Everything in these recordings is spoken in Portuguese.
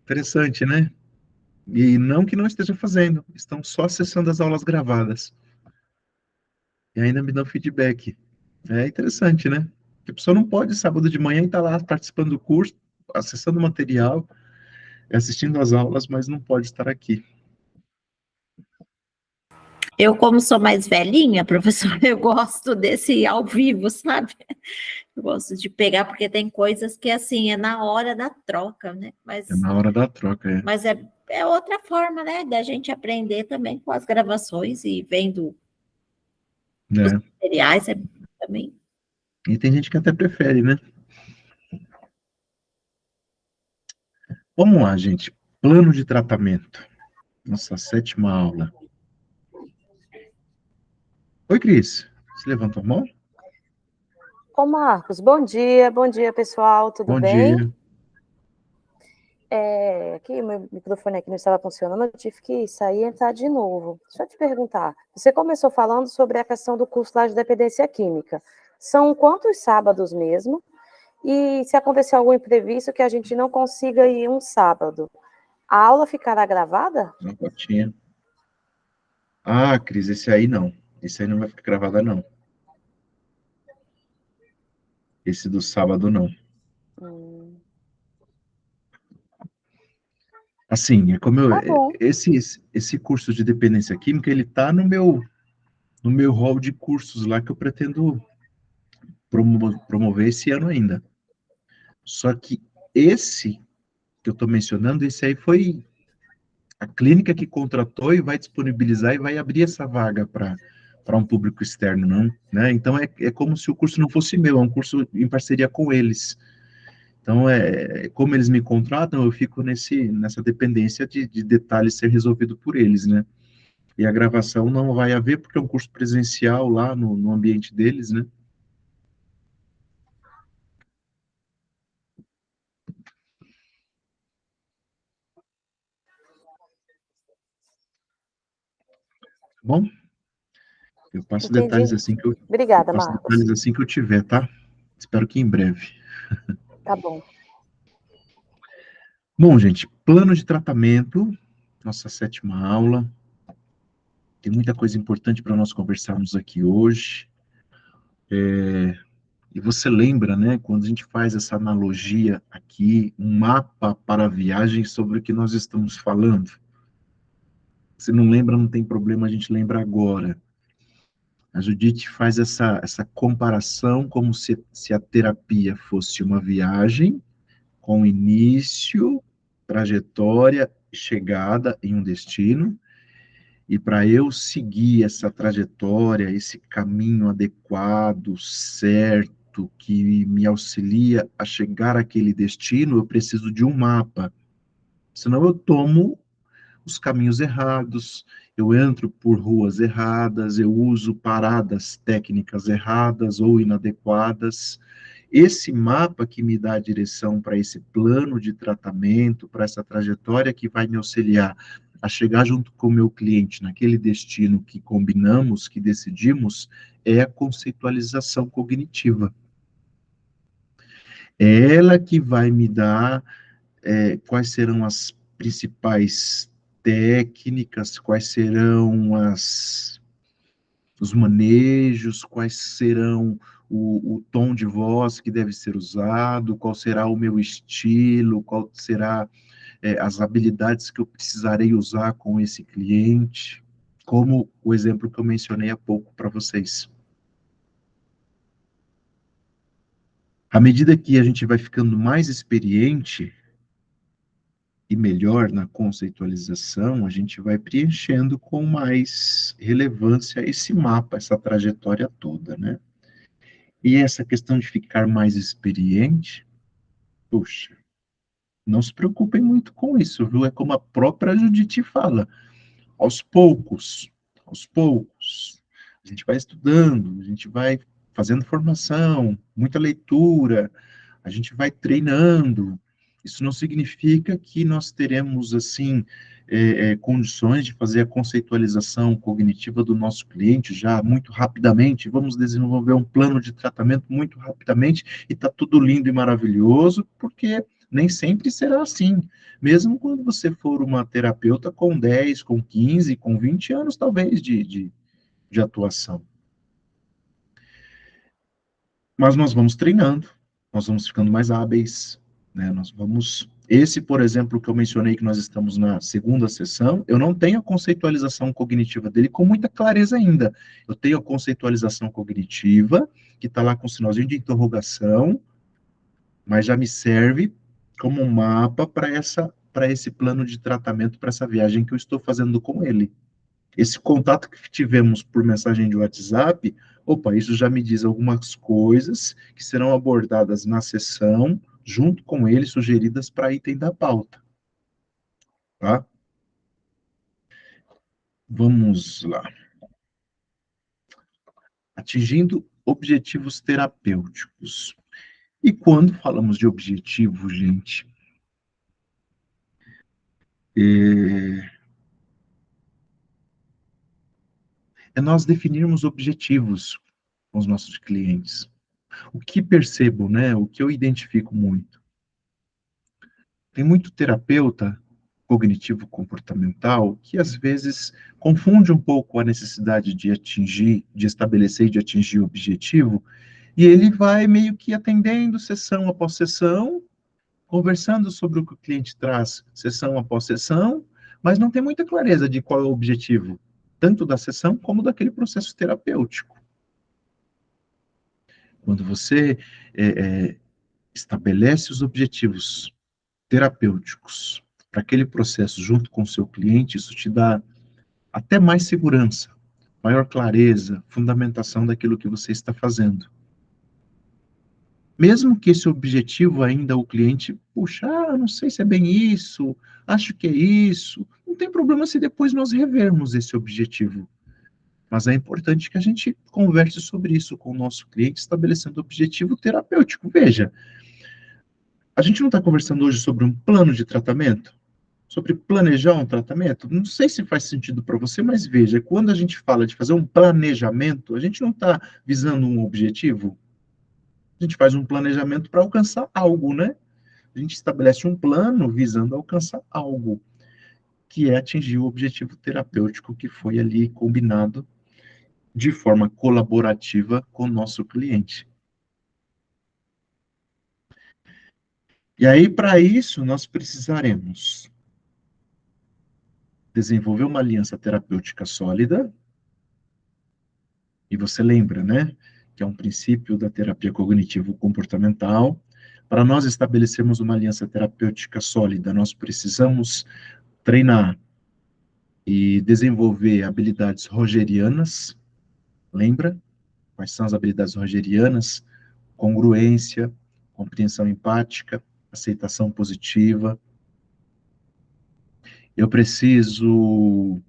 Interessante, né? E não que não esteja fazendo, estão só acessando as aulas gravadas. E ainda me dão feedback. É interessante, né? Porque a pessoa não pode sábado de manhã estar lá participando do curso, acessando o material, assistindo às aulas, mas não pode estar aqui. Eu, como sou mais velhinha, professor, eu gosto desse ao vivo, sabe? Eu gosto de pegar, porque tem coisas que, assim, é na hora da troca, né? É na hora da troca, é. Mas é outra forma, né, da gente aprender também com as gravações e vendo os É. materiais também. E tem gente que até prefere, né? Vamos lá, gente. Plano de tratamento. Nossa, sétima aula. Oi, Cris. Você levantou a mão? Ô, Marcos, bom dia, pessoal, tudo Bom bem? dia. Aqui, meu microfone aqui não estava funcionando, eu tive que sair e entrar de novo. Deixa eu te perguntar, você começou falando sobre a questão do curso lá de dependência química. São quantos sábados mesmo? E se acontecer algum imprevisto que a gente não consiga ir um sábado, a aula ficará gravada? Uma fotinha. Ah, Cris, esse aí não. Esse aí não vai ficar gravado, não. Esse do sábado, não. Assim, é como eu, Tá bom. esse curso de dependência química, ele tá no meu hall de cursos lá que eu pretendo promover esse ano ainda. Só que esse que eu estou mencionando, esse aí foi a clínica que contratou e vai disponibilizar e vai abrir essa vaga para um público externo, não, né? Então é como se o curso não fosse meu, é um curso em parceria com eles. Então como eles me contratam, eu fico nessa dependência de detalhes ser resolvido por eles, né? E a gravação não vai haver porque é um curso presencial lá no ambiente deles, né? Bom, eu passo Entendi. detalhes assim que eu Obrigada, passo Marcos. detalhes assim que eu tiver, tá? Espero que em breve. Tá bom. Bom, gente, plano de tratamento, nossa sétima aula. Tem muita coisa importante para nós conversarmos aqui hoje. E você lembra, né, quando a gente faz essa analogia aqui, um mapa para a viagem sobre o que nós estamos falando? Se não lembra, não tem problema, a gente lembra agora. A Judite faz essa comparação como se a terapia fosse uma viagem com início, trajetória, chegada em um destino. E para eu seguir essa trajetória, esse caminho adequado, certo, que me auxilia a chegar àquele destino, eu preciso de um mapa. Senão eu tomo os caminhos errados, eu entro por ruas erradas, eu uso paradas técnicas erradas ou inadequadas. Esse mapa que me dá a direção para esse plano de tratamento, para essa trajetória que vai me auxiliar a chegar junto com o meu cliente naquele destino que combinamos, que decidimos, é a conceitualização cognitiva. É ela que vai me dar quais serão as principais técnicas, quais serão os manejos, quais serão o tom de voz que deve ser usado, qual será o meu estilo, qual será as habilidades que eu precisarei usar com esse cliente, como o exemplo que eu mencionei há pouco para vocês. À medida que a gente vai ficando mais experiente e melhor na conceitualização, a gente vai preenchendo com mais relevância esse mapa, essa trajetória toda, né? E essa questão de ficar mais experiente, puxa, não se preocupem muito com isso, viu? É como a própria Judite fala, aos poucos, aos poucos. A gente vai estudando, a gente vai fazendo formação, muita leitura, a gente vai treinando. Isso não significa que nós teremos, assim, condições de fazer a conceitualização cognitiva do nosso cliente já muito rapidamente, vamos desenvolver um plano de tratamento muito rapidamente e está tudo lindo e maravilhoso, porque Nem sempre será assim. Mesmo quando você for uma terapeuta com 10, com 15, com 20 anos, talvez, de atuação. Mas nós vamos treinando, nós vamos ficando mais hábeis, né? Nós vamos... Esse, por exemplo, que eu mencionei, que nós estamos na segunda sessão, eu não tenho a conceitualização cognitiva dele com muita clareza ainda. Eu tenho a conceitualização cognitiva, que está lá com o sinalzinho de interrogação, mas já me serve como um mapa para esse plano de tratamento, para essa viagem que eu estou fazendo com ele. Esse contato que tivemos por mensagem de WhatsApp, opa, isso já me diz algumas coisas que serão abordadas na sessão, junto com ele, sugeridas para item da pauta. Tá? Vamos lá. Atingindo objetivos terapêuticos. E quando falamos de objetivo, gente, é nós definirmos objetivos com os nossos clientes. O que percebo, né? O que eu identifico muito. Tem muito terapeuta cognitivo-comportamental que às vezes confunde um pouco a necessidade de atingir, de estabelecer e de atingir o objetivo, e ele vai meio que atendendo sessão após sessão, conversando sobre o que o cliente traz sessão após sessão, mas não tem muita clareza de qual é o objetivo, tanto da sessão como daquele processo terapêutico. Quando você estabelece os objetivos terapêuticos para aquele processo junto com o seu cliente, isso te dá até mais segurança, maior clareza, fundamentação daquilo que você está fazendo. Mesmo que esse objetivo ainda o cliente, puxa, não sei se é bem isso, acho que é isso, não tem problema se depois nós revermos esse objetivo. Mas é importante que a gente converse sobre isso com o nosso cliente, estabelecendo objetivo terapêutico. Veja, a gente não está conversando hoje sobre um plano de tratamento? Sobre planejar um tratamento? Não sei se faz sentido para você, mas veja, quando a gente fala de fazer um planejamento, a gente não está visando um objetivo. A gente faz um planejamento para alcançar algo, né? A gente estabelece um plano visando alcançar algo, que é atingir o objetivo terapêutico que foi ali combinado de forma colaborativa com o nosso cliente. E aí, para isso, nós precisaremos desenvolver uma aliança terapêutica sólida. E você lembra, né? Que é um princípio da terapia cognitivo-comportamental. Para nós estabelecermos uma aliança terapêutica sólida, nós precisamos treinar e desenvolver habilidades rogerianas. Lembra? Quais são as habilidades rogerianas? Congruência, compreensão empática, aceitação positiva. Eu preciso,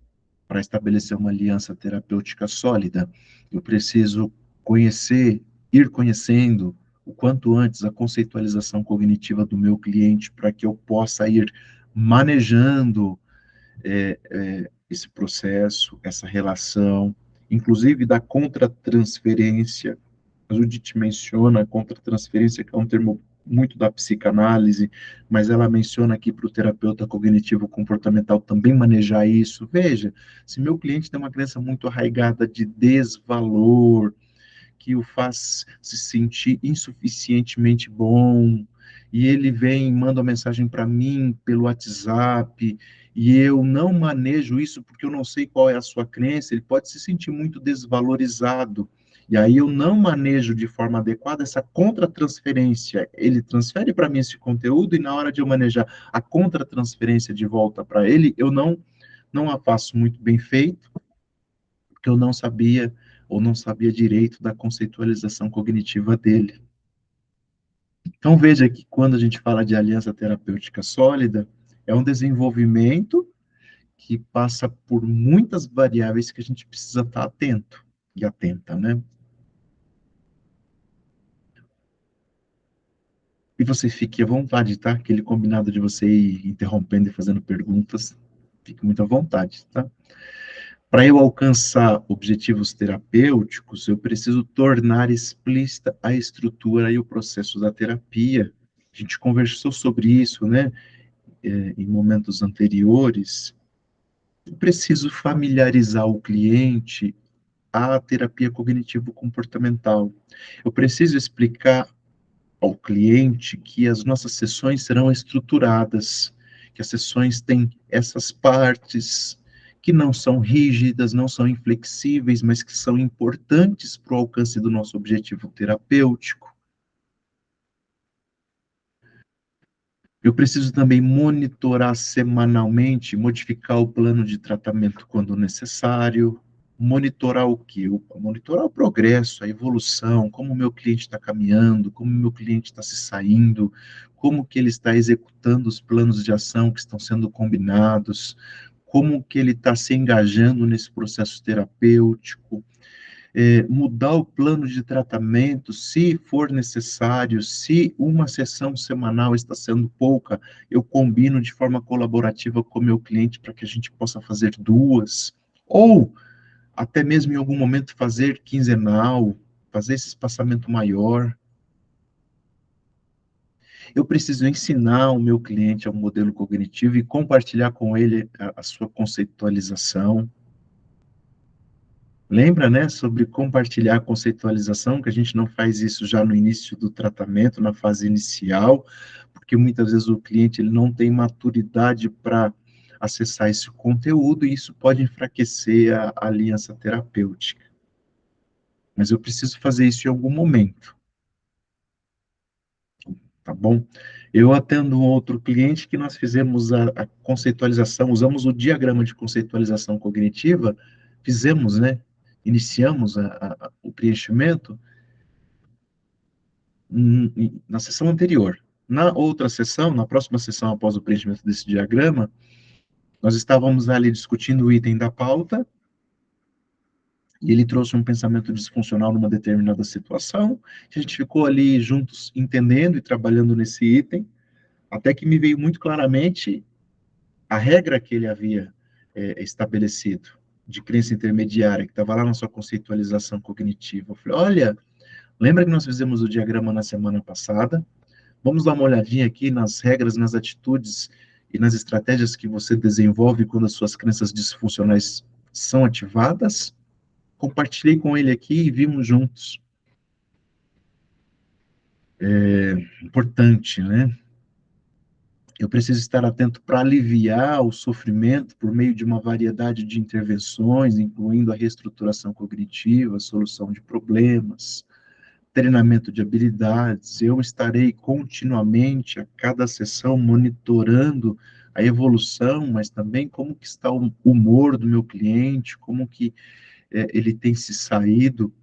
para estabelecer uma aliança terapêutica sólida, eu preciso conhecer, ir conhecendo o quanto antes a conceitualização cognitiva do meu cliente, para que eu possa ir manejando esse processo, essa relação, inclusive da contratransferência. A Judith menciona a contratransferência, que é um termo muito da psicanálise, mas ela menciona aqui para o terapeuta cognitivo-comportamental também manejar isso. Veja, se meu cliente tem uma crença muito arraigada de desvalor, que o faz se sentir insuficientemente bom, e ele vem e manda uma mensagem para mim pelo WhatsApp, e eu não manejo isso porque eu não sei qual é a sua crença, ele pode se sentir muito desvalorizado. E aí eu não manejo de forma adequada essa contratransferência. Ele transfere para mim esse conteúdo e na hora de eu manejar a contratransferência de volta para ele, eu não a faço muito bem feito, porque eu não sabia ou não sabia direito da conceitualização cognitiva dele. Então veja que quando a gente fala de aliança terapêutica sólida, é um desenvolvimento que passa por muitas variáveis que a gente precisa estar atento e atenta, né? E você fique à vontade, tá? Aquele combinado de você ir interrompendo e fazendo perguntas, fique muito à vontade, tá? Para eu alcançar objetivos terapêuticos, eu preciso tornar explícita a estrutura e o processo da terapia. gente conversou sobre isso, né, em momentos anteriores. Eu preciso familiarizar o cliente à terapia cognitivo-comportamental. Eu preciso explicar ao cliente que as nossas sessões serão estruturadas, que as sessões têm essas partes que não são rígidas, não são inflexíveis, mas que são importantes para o alcance do nosso objetivo terapêutico. Eu preciso também monitorar semanalmente, modificar o plano de tratamento quando necessário. Monitorar o quê? Monitorar o progresso, a evolução, como o meu cliente está caminhando, como o meu cliente está se saindo, como que ele está executando os planos de ação que estão sendo combinados, como que ele está se engajando nesse processo terapêutico, mudar o plano de tratamento, se for necessário, se uma sessão semanal está sendo pouca, eu combino de forma colaborativa com o meu cliente para que a gente possa fazer 2, ou até mesmo em algum momento fazer quinzenal, fazer esse espaçamento maior. Eu preciso ensinar o meu cliente ao modelo cognitivo e compartilhar com ele a sua conceitualização. Lembra, né, sobre compartilhar a conceitualização, que a gente não faz isso já no início do tratamento, na fase inicial, porque muitas vezes o cliente ele não tem maturidade para acessar esse conteúdo e isso pode enfraquecer a aliança terapêutica. Mas eu preciso fazer isso em algum momento, tá bom? Eu atendo um outro cliente que nós fizemos a conceitualização, usamos o diagrama de conceitualização cognitiva, fizemos, né, iniciamos o preenchimento na sessão anterior. Na outra sessão, na próxima sessão após o preenchimento desse diagrama, nós estávamos ali discutindo o item da pauta, e ele trouxe um pensamento disfuncional numa determinada situação, a gente ficou ali juntos entendendo e trabalhando nesse item, até que me veio muito claramente a regra que ele havia estabelecido, de crença intermediária, que estava lá na sua conceitualização cognitiva. Eu falei, olha, lembra que nós fizemos o diagrama na semana passada? Vamos dar uma olhadinha aqui nas regras, nas atitudes e nas estratégias que você desenvolve quando as suas crenças disfuncionais são ativadas? Compartilhei com ele aqui e vimos juntos. É importante, né? Eu preciso estar atento para aliviar o sofrimento por meio de uma variedade de intervenções, incluindo a reestruturação cognitiva, a solução de problemas, treinamento de habilidades. Eu estarei continuamente, a cada sessão, monitorando a evolução, mas também como que está o humor do meu cliente, como que ele tem se saído,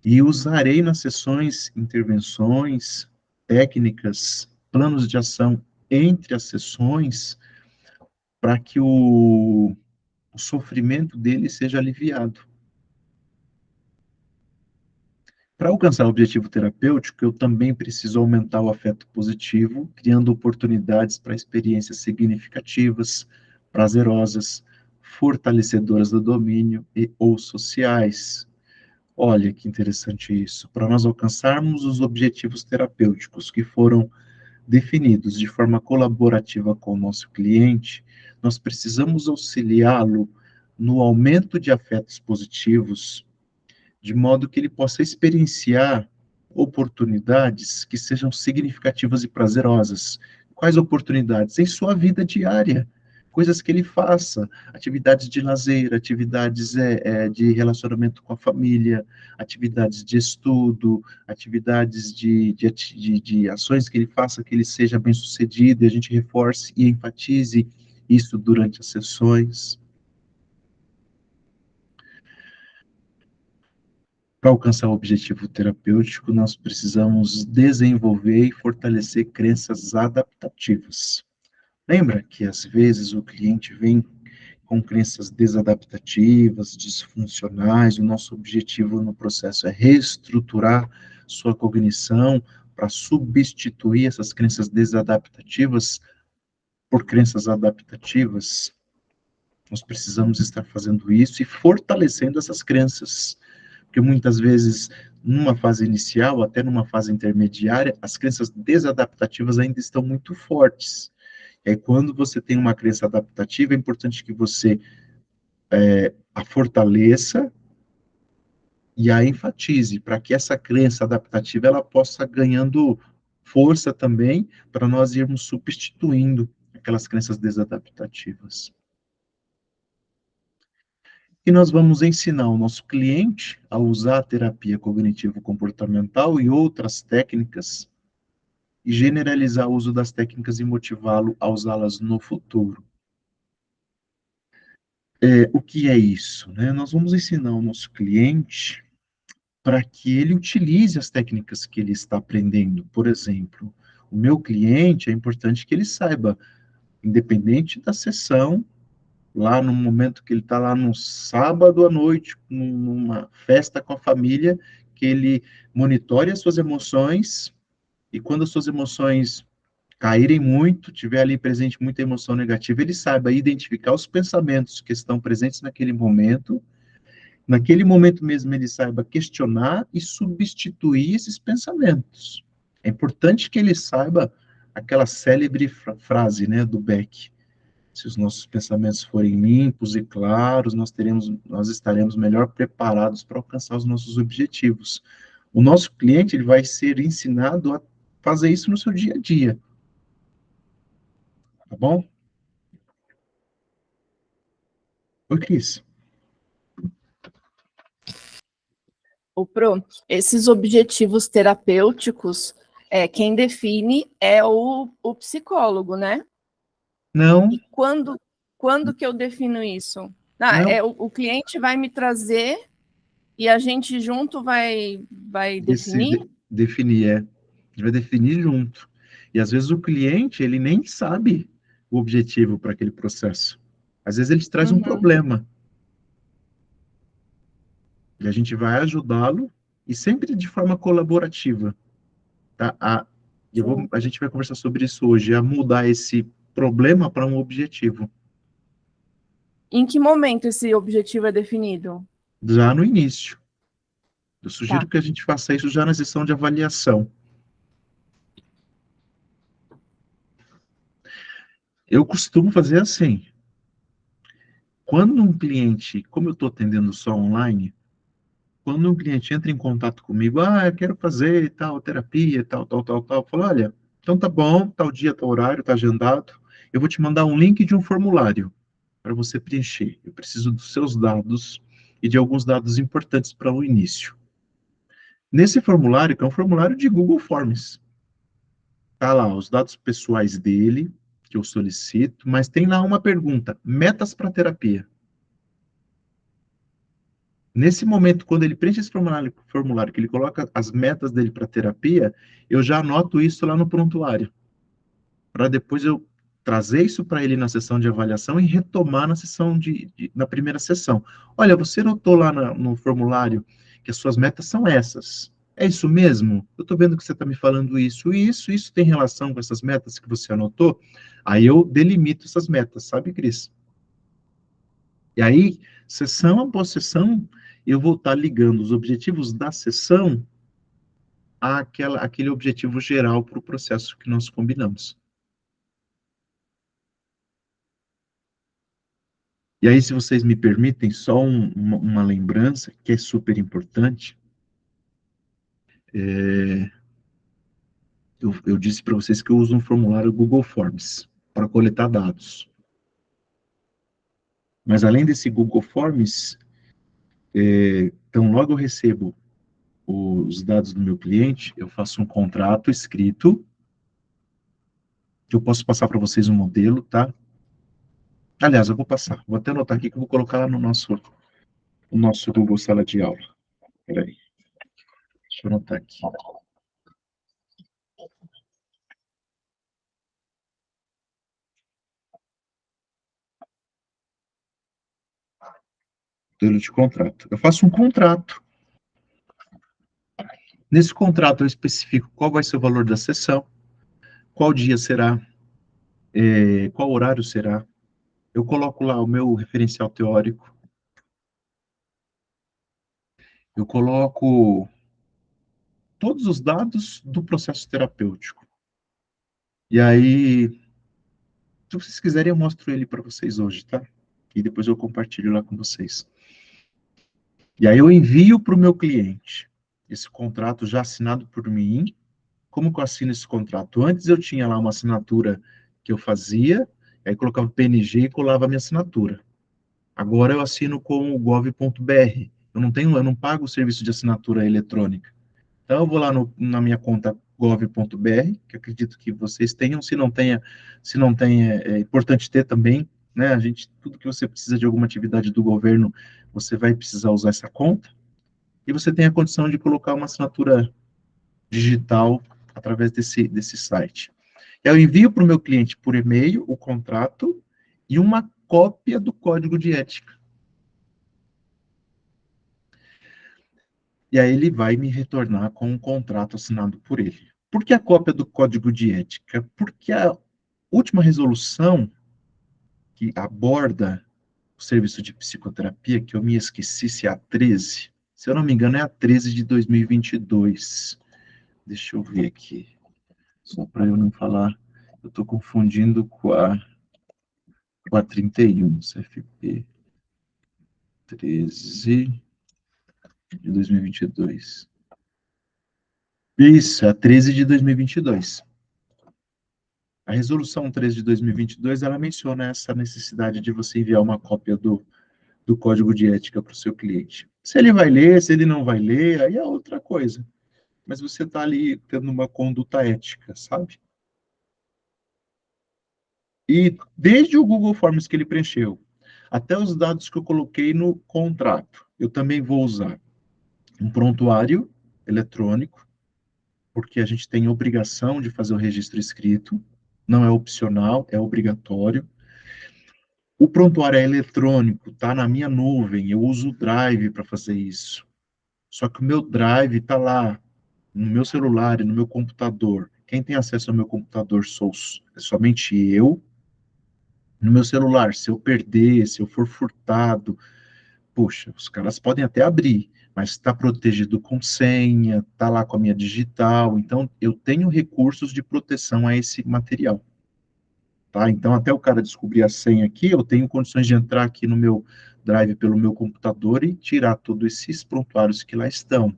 e usarei nas sessões intervenções, técnicas, planos de ação entre as sessões, para que o sofrimento dele seja aliviado. Para alcançar o objetivo terapêutico, eu também preciso aumentar o afeto positivo, criando oportunidades para experiências significativas, prazerosas, fortalecedoras do domínio e ou sociais. Olha que interessante isso. Para nós alcançarmos os objetivos terapêuticos que foram definidos de forma colaborativa com o nosso cliente, nós precisamos auxiliá-lo no aumento de afetos positivos, de modo que ele possa experienciar oportunidades que sejam significativas e prazerosas. Quais oportunidades? Em sua vida diária, coisas que ele faça, atividades de lazer, atividades de relacionamento com a família, atividades de estudo, atividades de ações que ele faça, que ele seja bem-sucedido, e a gente reforce e enfatize isso durante as sessões. Para alcançar o objetivo terapêutico, nós precisamos desenvolver e fortalecer crenças adaptativas. Lembra que, às vezes, o cliente vem com crenças desadaptativas, disfuncionais, o nosso objetivo no processo é reestruturar sua cognição para substituir essas crenças desadaptativas por crenças adaptativas. Nós precisamos estar fazendo isso e fortalecendo essas crenças, porque muitas vezes numa fase inicial, até numa fase intermediária, as crenças desadaptativas ainda estão muito fortes. E aí, quando você tem uma crença adaptativa, é importante que você a fortaleça e a enfatize, para que essa crença adaptativa ela possa ganhando força também, para nós irmos substituindo aquelas crenças desadaptativas. E nós vamos ensinar o nosso cliente a usar a terapia cognitivo-comportamental e outras técnicas e generalizar o uso das técnicas e motivá-lo a usá-las no futuro. O que é isso? Né? Nós vamos ensinar o nosso cliente para que ele utilize as técnicas que ele está aprendendo. Por exemplo, o meu cliente, é importante que ele saiba, independente da sessão, lá no momento que ele está lá no sábado à noite, numa festa com a família, que ele monitore as suas emoções e quando as suas emoções caírem muito, tiver ali presente muita emoção negativa, ele saiba identificar os pensamentos que estão presentes naquele momento mesmo ele saiba questionar e substituir esses pensamentos. É importante que ele saiba aquela célebre frase, né, do Beck: se os nossos pensamentos forem limpos e claros, nós estaremos melhor preparados para alcançar os nossos objetivos. O nosso cliente ele vai ser ensinado a fazer isso no seu dia a dia. Tá bom? Oi, Cris. Esses objetivos terapêuticos, quem define é o psicólogo, né? Não. E quando que eu defino isso? Não. O cliente vai me trazer e a gente junto vai definir? Definir, A gente vai definir junto. E às vezes o cliente, ele nem sabe o objetivo para aquele processo. Às vezes ele traz um problema. E a gente vai ajudá-lo, e sempre de forma colaborativa. Tá? A gente vai conversar sobre isso hoje, a mudar esse problema para um objetivo. Em que momento esse objetivo é definido? Já no início. Eu sugiro que a gente faça isso já na sessão de avaliação. Eu costumo fazer assim. Quando um cliente, como eu estou atendendo só online, quando um cliente entra em contato comigo, eu quero fazer tal terapia, tal, eu falo, olha, então tá bom, tal dia, tal horário, tá agendado, eu vou te mandar um link de um formulário para você preencher. Eu preciso dos seus dados e de alguns dados importantes para o início. Nesse formulário, que é um formulário de Google Forms, tá lá os dados pessoais dele, que eu solicito, mas tem lá uma pergunta: metas para terapia. Nesse momento, quando ele preenche esse formulário, que ele coloca as metas dele para terapia, eu já anoto isso lá no prontuário, para depois eu trazer isso para ele na sessão de avaliação e retomar na sessão na primeira sessão. Olha, você notou lá no formulário que as suas metas são essas. É isso mesmo? Eu estou vendo que você está me falando isso e isso tem relação com essas metas que você anotou? Aí eu delimito essas metas, sabe, Cris? E aí, sessão após sessão, eu vou estar ligando os objetivos da sessão àquele objetivo geral para o processo que nós combinamos. E aí, se vocês me permitem, só uma lembrança que é super importante. Eu disse para vocês que eu uso um formulário Google Forms para coletar dados. Mas além desse Google Forms, então logo eu recebo os dados do meu cliente, eu faço um contrato escrito, que eu posso passar para vocês um modelo, tá? Aliás, eu vou passar, vou até anotar aqui que eu vou colocar lá no nosso Google Sala de Aula. Peraí, deixa eu anotar aqui. Modelo de contrato. Eu faço um contrato. Nesse contrato eu especifico qual vai ser o valor da sessão, qual dia será, qual horário será. Eu coloco lá o meu referencial teórico. Eu coloco todos os dados do processo terapêutico. E aí, se vocês quiserem, eu mostro ele para vocês hoje, tá? E depois eu compartilho lá com vocês. E aí eu envio para o meu cliente esse contrato já assinado por mim. Como que eu assino esse contrato? Antes eu tinha lá uma assinatura que eu fazia, aí colocava PNG e colava a minha assinatura. Agora eu assino com o gov.br. Eu não pago o serviço de assinatura eletrônica. Então eu vou lá na minha conta gov.br, que acredito que vocês tenham. Se não tem, é importante ter também, né? Tudo que você precisa de alguma atividade do governo, você vai precisar usar essa conta. E você tem a condição de colocar uma assinatura digital através desse site. Eu envio para o meu cliente por e-mail o contrato e uma cópia do código de ética. E aí ele vai me retornar com um contrato assinado por ele. Por que a cópia do código de ética? Porque a última resolução que aborda o serviço de psicoterapia, que eu me esqueci se é a 13, se eu não me engano é a 13 de 2022. Deixa eu ver aqui, só para eu não falar, eu estou confundindo com a 31, CFP 13 de 2022. Isso, é a 13 de 2022. A resolução 13 de 2022, ela menciona essa necessidade de você enviar uma cópia do código de ética para o seu cliente. Se ele vai ler, se ele não vai ler, aí é outra coisa. Mas você está ali tendo uma conduta ética, sabe? E desde o Google Forms que ele preencheu, até os dados que eu coloquei no contrato, eu também vou usar um prontuário eletrônico, porque a gente tem obrigação de fazer o registro escrito, não é opcional, é obrigatório. O prontuário é eletrônico, está na minha nuvem, eu uso o Drive para fazer isso. Só que o meu Drive está lá, no meu celular e no meu computador. Quem tem acesso ao meu computador é somente eu. No meu celular, se eu perder, se eu for furtado, poxa, os caras podem até abrir, mas está protegido com senha, está lá com a minha digital, então eu tenho recursos de proteção a esse material. Tá? Então, até o cara descobrir a senha aqui, eu tenho condições de entrar aqui no meu Drive pelo meu computador e tirar todos esses prontuários que lá estão.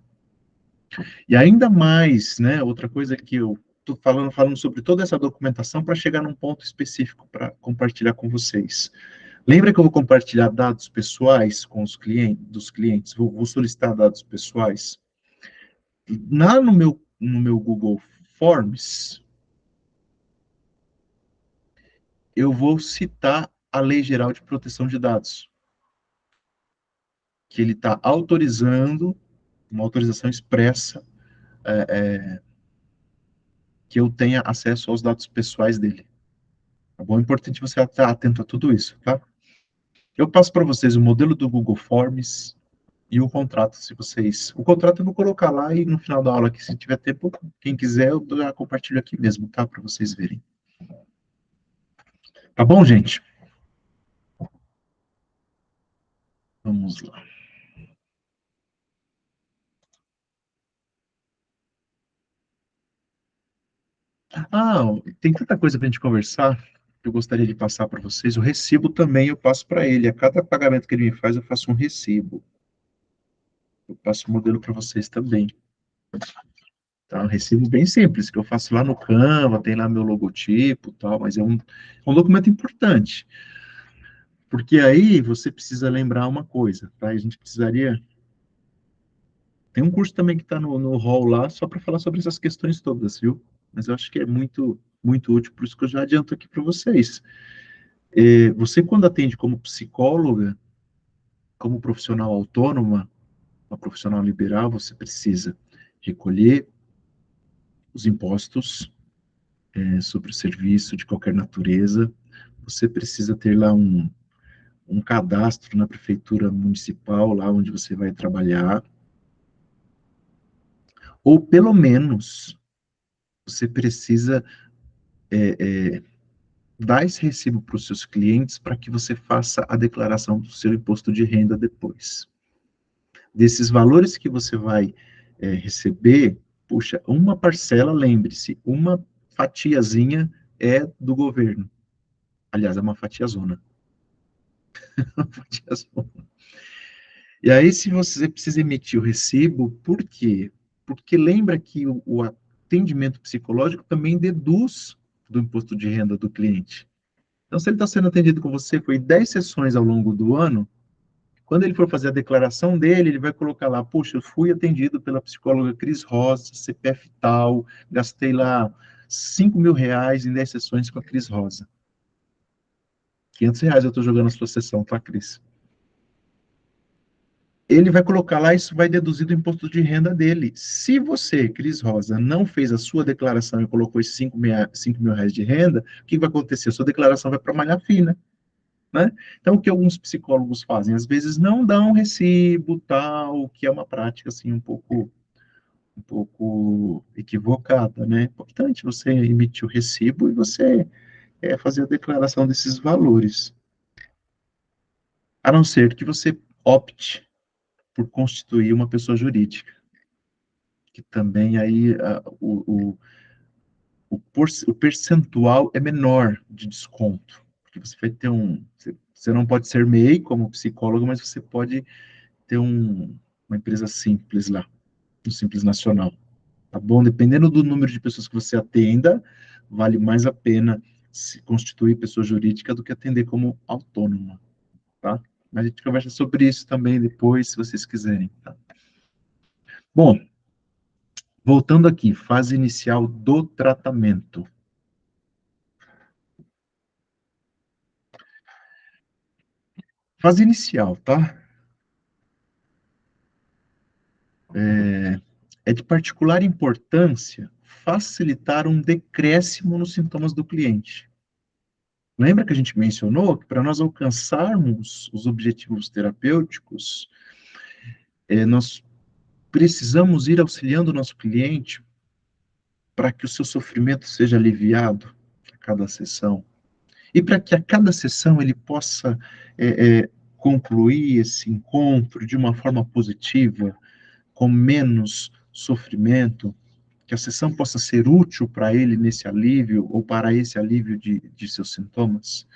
E ainda mais, né, outra coisa que eu estou falando sobre toda essa documentação para chegar num ponto específico para compartilhar com vocês. Lembra que eu vou compartilhar dados pessoais com os clientes, vou solicitar dados pessoais? Lá no meu Google Forms, eu vou citar a Lei Geral de Proteção de Dados, que ele está autorizando, uma autorização expressa, que eu tenha acesso aos dados pessoais dele. Tá bom? É importante você estar atento a tudo isso, tá? Eu passo para vocês o modelo do Google Forms e o contrato, se vocês... O contrato eu vou colocar lá e no final da aula, que se tiver tempo, quem quiser, eu já compartilho aqui mesmo, tá? Para vocês verem. Tá bom, gente? Vamos lá. Ah, tem tanta coisa para a gente conversar que eu gostaria de passar para vocês. O recibo também eu passo para ele. A cada pagamento que ele me faz, eu faço um recibo. Eu passo o modelo para vocês também. Tá? Um recibo bem simples, que eu faço lá no Canva, tem lá meu logotipo e tal, mas é um documento importante. Porque aí você precisa lembrar uma coisa, tá? A gente precisaria... Tem um curso também que está no hall lá, só para falar sobre essas questões todas, viu? Mas eu acho que é muito, muito útil, por isso que eu já adianto aqui para vocês. Você, quando atende como psicóloga, como profissional autônoma, uma profissional liberal, você precisa recolher os impostos sobre o serviço de qualquer natureza, você precisa ter lá um cadastro na prefeitura municipal, lá onde você vai trabalhar, ou pelo menos você precisa dar esse recibo para os seus clientes para que você faça a declaração do seu imposto de renda depois. Desses valores que você vai receber, Puxa, uma parcela, lembre-se, uma fatiazinha é do governo. Aliás, é uma fatiazona. Uma fatiazona. E aí, se você precisa emitir o recibo, por quê? Porque lembra que o atendimento psicológico também deduz do imposto de renda do cliente. Então, se ele está sendo atendido com você, foi 10 sessões ao longo do ano, quando ele for fazer a declaração dele, ele vai colocar lá, puxa, eu fui atendido pela psicóloga Cris Rosa, CPF tal, gastei lá R$ 5.000 em 10 sessões com a Cris Rosa. R$ 500 eu estou jogando a sua sessão, tá, Cris? Ele vai colocar lá, isso vai deduzir do imposto de renda dele. Se você, Cris Rosa, não fez a sua declaração e colocou esses R$ 5.000 de renda, o que vai acontecer? A sua declaração vai para malha fina, né? Então, o que alguns psicólogos fazem? Às vezes não dão recibo, tal, que é uma prática, assim, um pouco equivocada, né? É importante você emitir o recibo e você fazer a declaração desses valores. A não ser que você opte por constituir uma pessoa jurídica, que também aí o percentual é menor de desconto, porque você vai ter você não pode ser MEI como psicólogo, mas você pode ter uma empresa simples lá, um Simples Nacional, tá bom? Dependendo do número de pessoas que você atenda, vale mais a pena se constituir pessoa jurídica do que atender como autônoma, tá? Mas a gente conversa sobre isso também depois, se vocês quiserem, tá? Bom, voltando aqui, fase inicial do tratamento. Fase inicial, tá? É de particular importância facilitar um decréscimo nos sintomas do cliente. Lembra que a gente mencionou que para nós alcançarmos os objetivos terapêuticos, nós precisamos ir auxiliando o nosso cliente para que o seu sofrimento seja aliviado a cada sessão. E para que a cada sessão ele possa concluir esse encontro de uma forma positiva, com menos sofrimento, que a sessão possa ser útil para ele nesse alívio, ou para esse alívio de seus sintomas.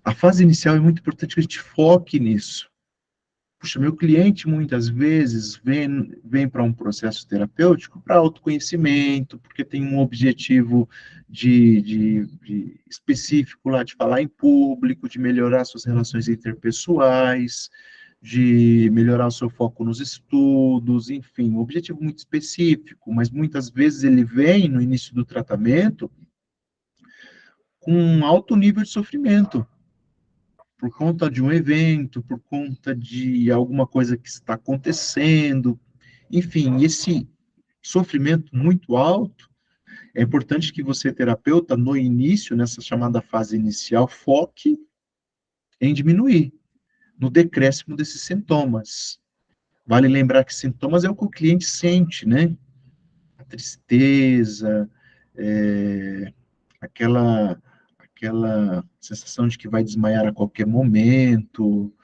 A fase inicial é muito importante que a gente foque nisso. Puxa, meu cliente muitas vezes vem para um processo terapêutico para autoconhecimento, porque tem um objetivo específico lá de falar em público, de melhorar suas relações interpessoais, de melhorar o seu foco nos estudos, enfim, um objetivo muito específico, mas muitas vezes ele vem no início do tratamento com um alto nível de sofrimento, por conta de um evento, por conta de alguma coisa que está acontecendo, enfim, esse sofrimento muito alto, é importante que você, terapeuta, no início, nessa chamada fase inicial, foque em diminuir, no decréscimo desses sintomas. Vale lembrar que sintomas é o que o cliente sente, né? A tristeza, aquela sensação de que vai desmaiar a qualquer momento,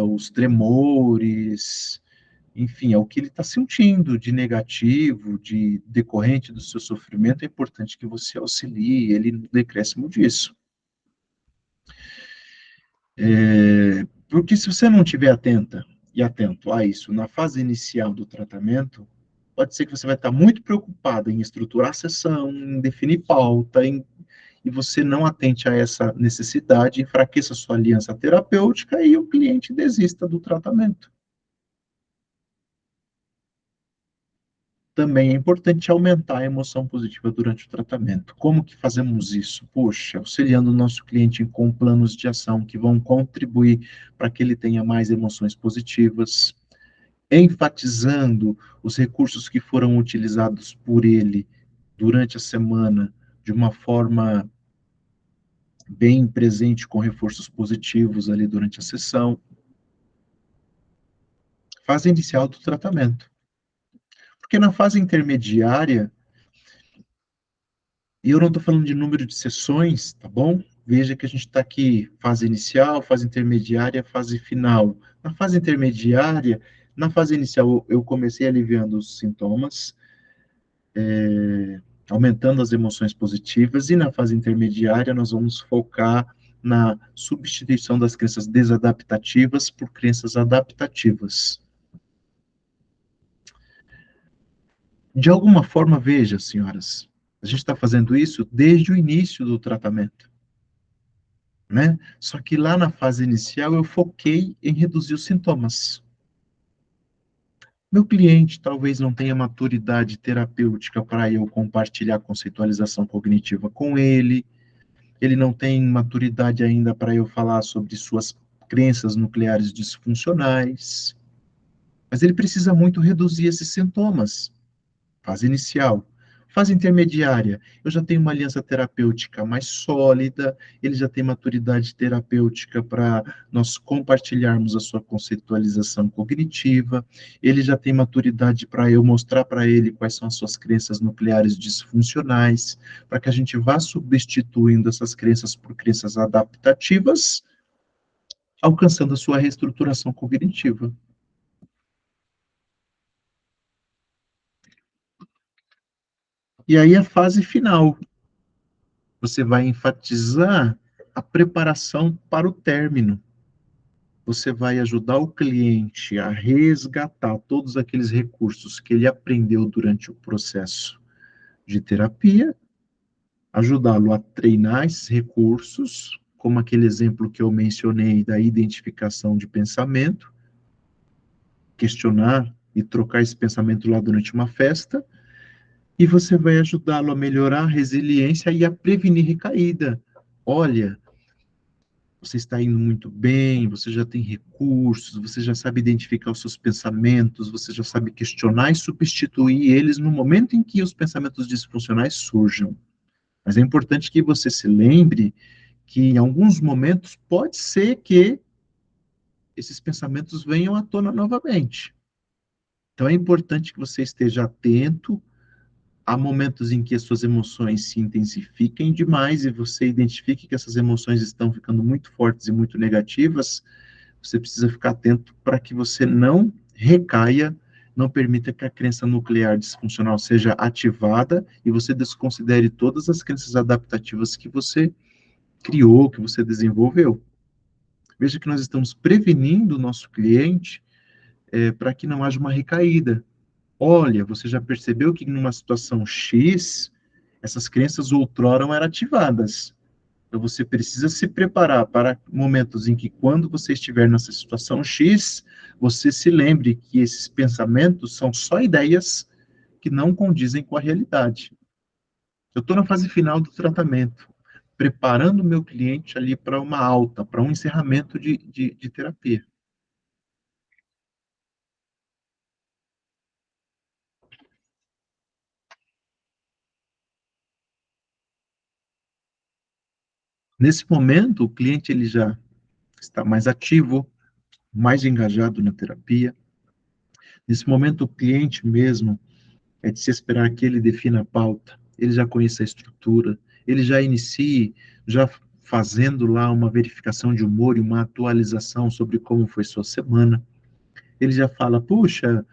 os tremores, enfim, é o que ele está sentindo de negativo, de decorrente do seu sofrimento, é importante que você auxilie ele no decréscimo disso. Porque se você não estiver atenta e atento a isso na fase inicial do tratamento, pode ser que você vai estar muito preocupado em estruturar a sessão, em definir pauta, e você não atente a essa necessidade, enfraqueça a sua aliança terapêutica e o cliente desista do tratamento. Também é importante aumentar a emoção positiva durante o tratamento. Como que fazemos isso? Poxa, auxiliando o nosso cliente com planos de ação que vão contribuir para que ele tenha mais emoções positivas, enfatizando os recursos que foram utilizados por ele durante a semana de uma forma bem presente, com reforços positivos ali durante a sessão. Fase inicial do tratamento. Porque na fase intermediária, e eu não estou falando de número de sessões, tá bom? Veja que a gente está aqui, fase inicial, fase intermediária, fase final. Na fase intermediária, Na fase inicial, eu comecei aliviando os sintomas, aumentando as emoções positivas, e na fase intermediária, nós vamos focar na substituição das crenças desadaptativas por crenças adaptativas. De alguma forma, veja, senhoras, a gente está fazendo isso desde o início do tratamento, né? Só que lá na fase inicial eu foquei em reduzir os sintomas. Meu cliente talvez não tenha maturidade terapêutica para eu compartilhar conceitualização cognitiva com ele, ele não tem maturidade ainda para eu falar sobre suas crenças nucleares disfuncionais, mas ele precisa muito reduzir esses sintomas. Fase inicial. Fase intermediária, eu já tenho uma aliança terapêutica mais sólida, ele já tem maturidade terapêutica para nós compartilharmos a sua conceitualização cognitiva, ele já tem maturidade para eu mostrar para ele quais são as suas crenças nucleares disfuncionais, para que a gente vá substituindo essas crenças por crenças adaptativas, alcançando a sua reestruturação cognitiva. E aí a fase final, você vai enfatizar a preparação para o término. Você vai ajudar o cliente a resgatar todos aqueles recursos que ele aprendeu durante o processo de terapia, ajudá-lo a treinar esses recursos, como aquele exemplo que eu mencionei da identificação de pensamento, questionar e trocar esse pensamento lá durante uma festa, e você vai ajudá-lo a melhorar a resiliência e a prevenir recaída. Olha, você está indo muito bem, você já tem recursos, você já sabe identificar os seus pensamentos, você já sabe questionar e substituir eles no momento em que os pensamentos disfuncionais surjam. Mas é importante que você se lembre que em alguns momentos pode ser que esses pensamentos venham à tona novamente. Então é importante que você esteja atento. Há momentos em que as suas emoções se intensifiquem demais e você identifique que essas emoções estão ficando muito fortes e muito negativas, você precisa ficar atento para que você não recaia, não permita que a crença nuclear disfuncional seja ativada e você desconsidere todas as crenças adaptativas que você criou, que você desenvolveu. Veja que nós estamos prevenindo o nosso cliente para que não haja uma recaída. Olha, você já percebeu que numa situação X, essas crenças outrora eram ativadas. Então você precisa se preparar para momentos em que, quando você estiver nessa situação X, você se lembre que esses pensamentos são só ideias que não condizem com a realidade. Eu estou na fase final do tratamento, preparando o meu cliente ali para uma alta, para um encerramento de terapia. Nesse momento, o cliente ele já está mais ativo, mais engajado na terapia. Nesse momento, o cliente mesmo é de se esperar que ele defina a pauta, ele já conhece a estrutura, ele já inicie, já fazendo lá uma verificação de humor e uma atualização sobre como foi sua semana. Ele já fala, puxa,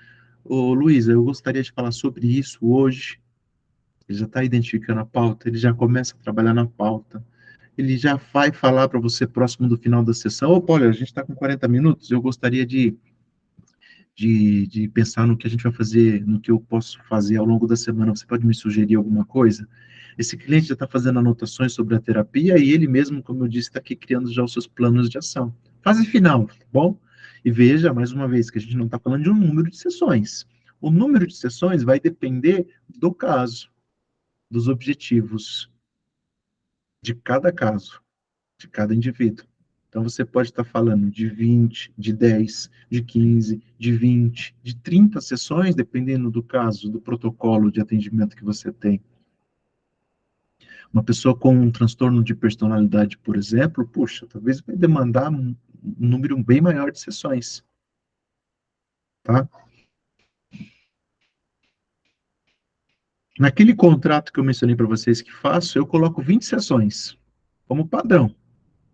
ô Luísa, eu gostaria de falar sobre isso hoje. Ele já está identificando a pauta, ele já começa a trabalhar na pauta. Ele já vai falar para você próximo do final da sessão, opa, olha, a gente está com 40 minutos, eu gostaria de pensar no que a gente vai fazer, no que eu posso fazer ao longo da semana. Você pode me sugerir alguma coisa? Esse cliente já está fazendo anotações sobre a terapia e ele mesmo, como eu disse, está aqui criando já os seus planos de ação. Fase final, tá bom? E veja, mais uma vez, que a gente não está falando de um número de sessões. O número de sessões vai depender do caso, dos objetivos de cada caso, de cada indivíduo. Então, você pode estar falando de 20, de 10, de 15, de 20, de 30 sessões, dependendo do caso, do protocolo de atendimento que você tem. Uma pessoa com um transtorno de personalidade, por exemplo, puxa, talvez vai demandar um número bem maior de sessões. Tá? Naquele contrato que eu mencionei para vocês que faço, eu coloco 20 sessões, como padrão.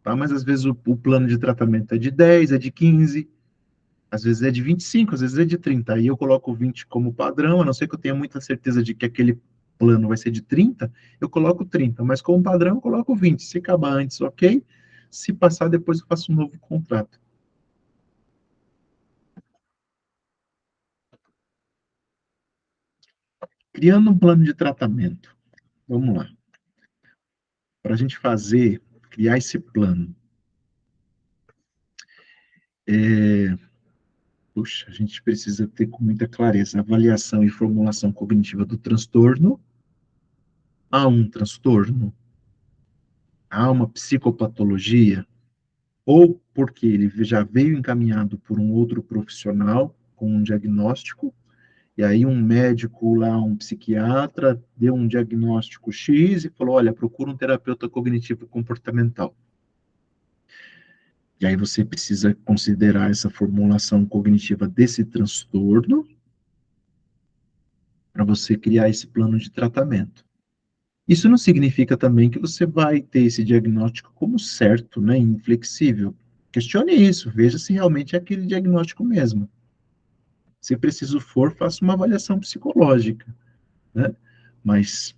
Tá? Mas às vezes o plano de tratamento é de 10, é de 15. Às vezes é de 25, às vezes é de 30. Aí eu coloco 20 como padrão, a não ser que eu tenha muita certeza de que aquele plano vai ser de 30, eu coloco 30, mas como padrão eu coloco 20. Se acabar antes, ok. Se passar, depois eu faço um novo contrato. Criando um plano de tratamento. Vamos lá. Para a gente criar esse plano. Puxa, a gente precisa ter com muita clareza avaliação e formulação cognitiva do transtorno. Há um transtorno? Há uma psicopatologia? Ou porque ele já veio encaminhado por um outro profissional com um diagnóstico, e aí um médico lá, um psiquiatra, deu um diagnóstico X e falou, olha, procura um terapeuta cognitivo comportamental. E aí você precisa considerar essa formulação cognitiva desse transtorno para você criar esse plano de tratamento. Isso não significa também que você vai ter esse diagnóstico como certo, né, inflexível. Questione isso, veja se realmente é aquele diagnóstico mesmo. Se preciso for, faça uma avaliação psicológica, né? Mas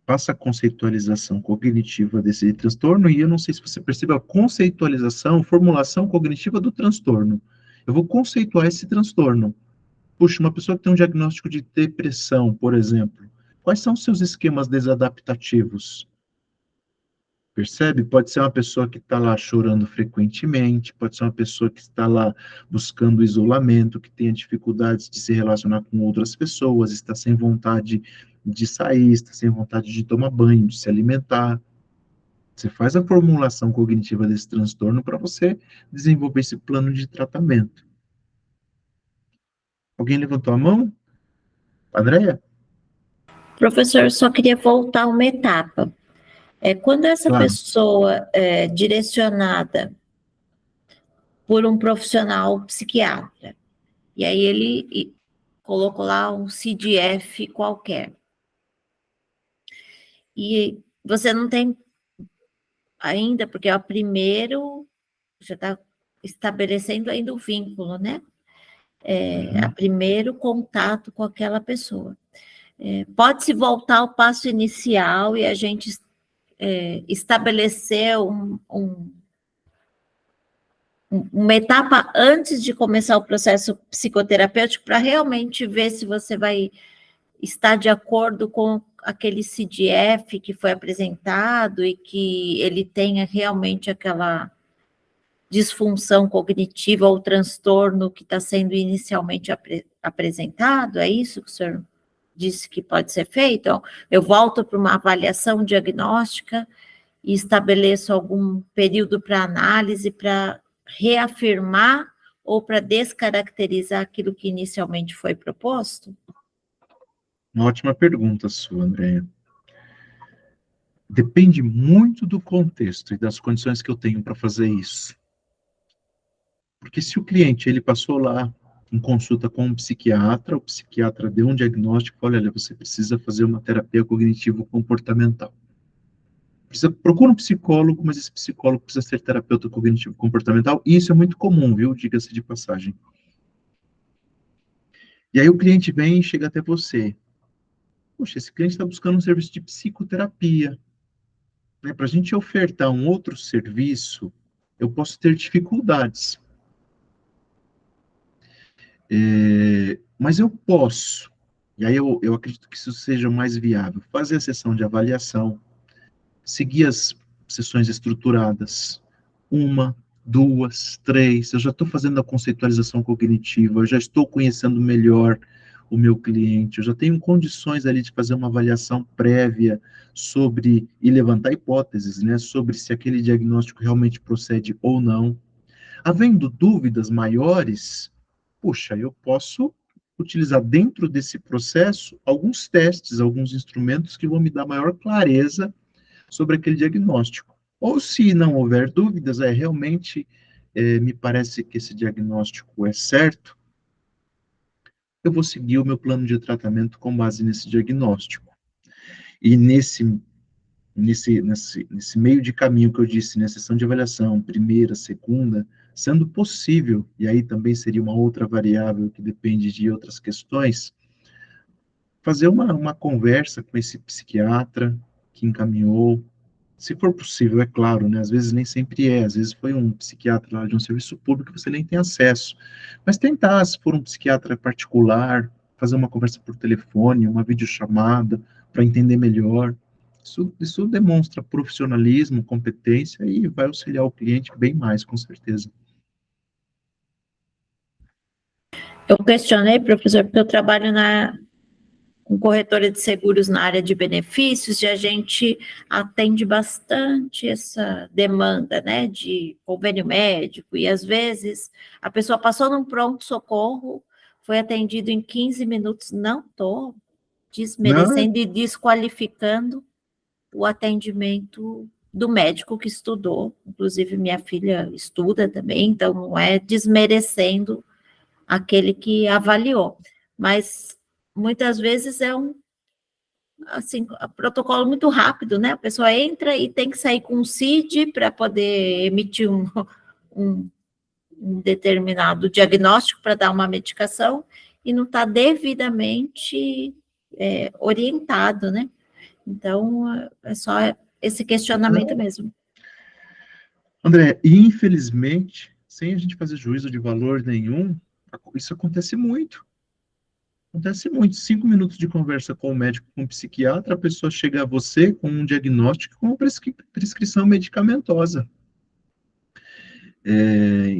faça a conceitualização cognitiva desse transtorno, e eu não sei se você percebeu a conceitualização, formulação cognitiva do transtorno. Eu vou conceituar esse transtorno. Puxa, uma pessoa que tem um diagnóstico de depressão, por exemplo, quais são os seus esquemas desadaptativos? Percebe? Pode ser uma pessoa que está lá chorando frequentemente, pode ser uma pessoa que está lá buscando isolamento, que tenha dificuldades de se relacionar com outras pessoas, está sem vontade de sair, está sem vontade de tomar banho, de se alimentar. Você faz a formulação cognitiva desse transtorno para você desenvolver esse plano de tratamento. Alguém levantou a mão? Andréia? Professor, eu só queria voltar uma etapa. Quando essa Claro. pessoa é direcionada por um profissional psiquiatra, e aí ele colocou lá um CDF qualquer, e você não tem ainda, porque é o primeiro, você está estabelecendo ainda o vínculo, né? A primeiro contato com aquela pessoa. Pode-se voltar ao passo inicial e a gente estabelecer uma etapa antes de começar o processo psicoterapêutico para realmente ver se você vai estar de acordo com aquele CDF que foi apresentado e que ele tenha realmente aquela disfunção cognitiva ou transtorno que está sendo inicialmente apresentado? É isso que o senhor disse que pode ser feito? Então, eu volto para uma avaliação diagnóstica e estabeleço algum período para análise para reafirmar ou para descaracterizar aquilo que inicialmente foi proposto? Uma ótima pergunta sua, Andréia. Depende muito do contexto e das condições que eu tenho para fazer isso. Porque se o cliente ele passou lá em consulta com um psiquiatra, o psiquiatra deu um diagnóstico, olha, você precisa fazer uma terapia cognitivo-comportamental. Procura um psicólogo, mas esse psicólogo precisa ser terapeuta cognitivo-comportamental, e isso é muito comum, viu? Diga-se de passagem. E aí o cliente vem e chega até você. Poxa, esse cliente está buscando um serviço de psicoterapia. Né? Para a gente ofertar um outro serviço, eu posso ter dificuldades. Mas eu posso, e aí eu acredito que isso seja mais viável, fazer a sessão de avaliação, seguir as sessões estruturadas, 1, 2, 3, eu já estou fazendo a conceitualização cognitiva, eu já estou conhecendo melhor o meu cliente, eu já tenho condições ali de fazer uma avaliação prévia sobre, e levantar hipóteses, né, sobre se aquele diagnóstico realmente procede ou não. Havendo dúvidas maiores, puxa, eu posso utilizar dentro desse processo alguns testes, alguns instrumentos que vão me dar maior clareza sobre aquele diagnóstico. Ou se não houver dúvidas, realmente me parece que esse diagnóstico é certo, eu vou seguir o meu plano de tratamento com base nesse diagnóstico. E nesse meio de caminho que eu disse, na sessão de avaliação, primeira, segunda, sendo possível, e aí também seria uma outra variável que depende de outras questões, fazer uma conversa com esse psiquiatra que encaminhou, se for possível, é claro, né? Às vezes nem sempre é, às vezes foi um psiquiatra lá de um serviço público que você nem tem acesso. Mas tentar, se for um psiquiatra particular, fazer uma conversa por telefone, uma videochamada, para entender melhor. Isso demonstra profissionalismo, competência e vai auxiliar o cliente bem mais, com certeza. Eu questionei, professor, porque eu trabalho com corretora de seguros na área de benefícios e a gente atende bastante essa demanda, né, de convênio médico, e às vezes a pessoa passou num pronto-socorro, foi atendido em 15 minutos, não estou desmerecendo e desqualificando o atendimento do médico que estudou, inclusive minha filha estuda também, então não é desmerecendo aquele que avaliou, mas muitas vezes é um protocolo muito rápido, né? A pessoa entra e tem que sair com um CID para poder emitir um determinado diagnóstico para dar uma medicação e não está devidamente orientado, né? Então, é só esse questionamento mesmo. André, infelizmente, sem a gente fazer juízo de valor nenhum, isso acontece muito. Acontece muito. 5 minutos de conversa com o médico, com o psiquiatra, a pessoa chega a você com um diagnóstico, com uma prescrição medicamentosa.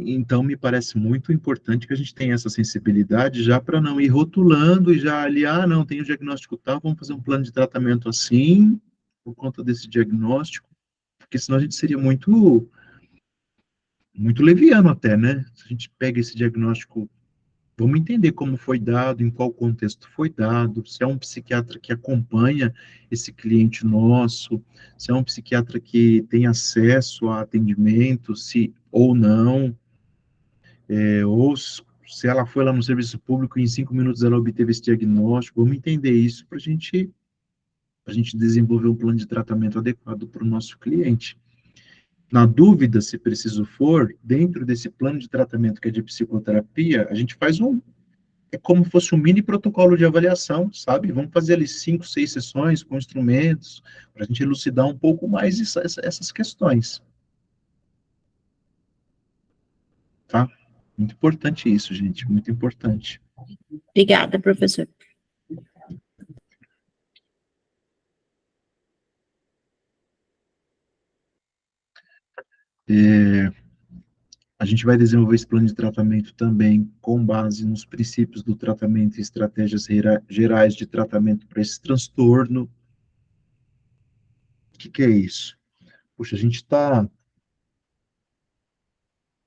Então, me parece muito importante que a gente tenha essa sensibilidade já para não ir rotulando e já ali, não, tem o diagnóstico tal, vamos fazer um plano de tratamento assim, por conta desse diagnóstico, porque senão a gente seria muito leviano até, né? Se a gente pega esse diagnóstico, vamos entender como foi dado, em qual contexto foi dado, se é um psiquiatra que acompanha esse cliente nosso, se é um psiquiatra que tem acesso a atendimento, se ou não, ou se ela foi lá no serviço público e em 5 minutos ela obteve esse diagnóstico, vamos entender isso para a gente desenvolver um plano de tratamento adequado para o nosso cliente. Na dúvida, se preciso for, dentro desse plano de tratamento que é de psicoterapia, a gente faz é como se fosse um mini protocolo de avaliação, sabe? Vamos fazer ali 5, 6 sessões com instrumentos, para a gente elucidar um pouco mais essas questões. Tá? Muito importante isso, gente, muito importante. Obrigada, professor. A gente vai desenvolver esse plano de tratamento também com base nos princípios do tratamento e estratégias gerais de tratamento para esse transtorno. O que é isso? Poxa, a gente está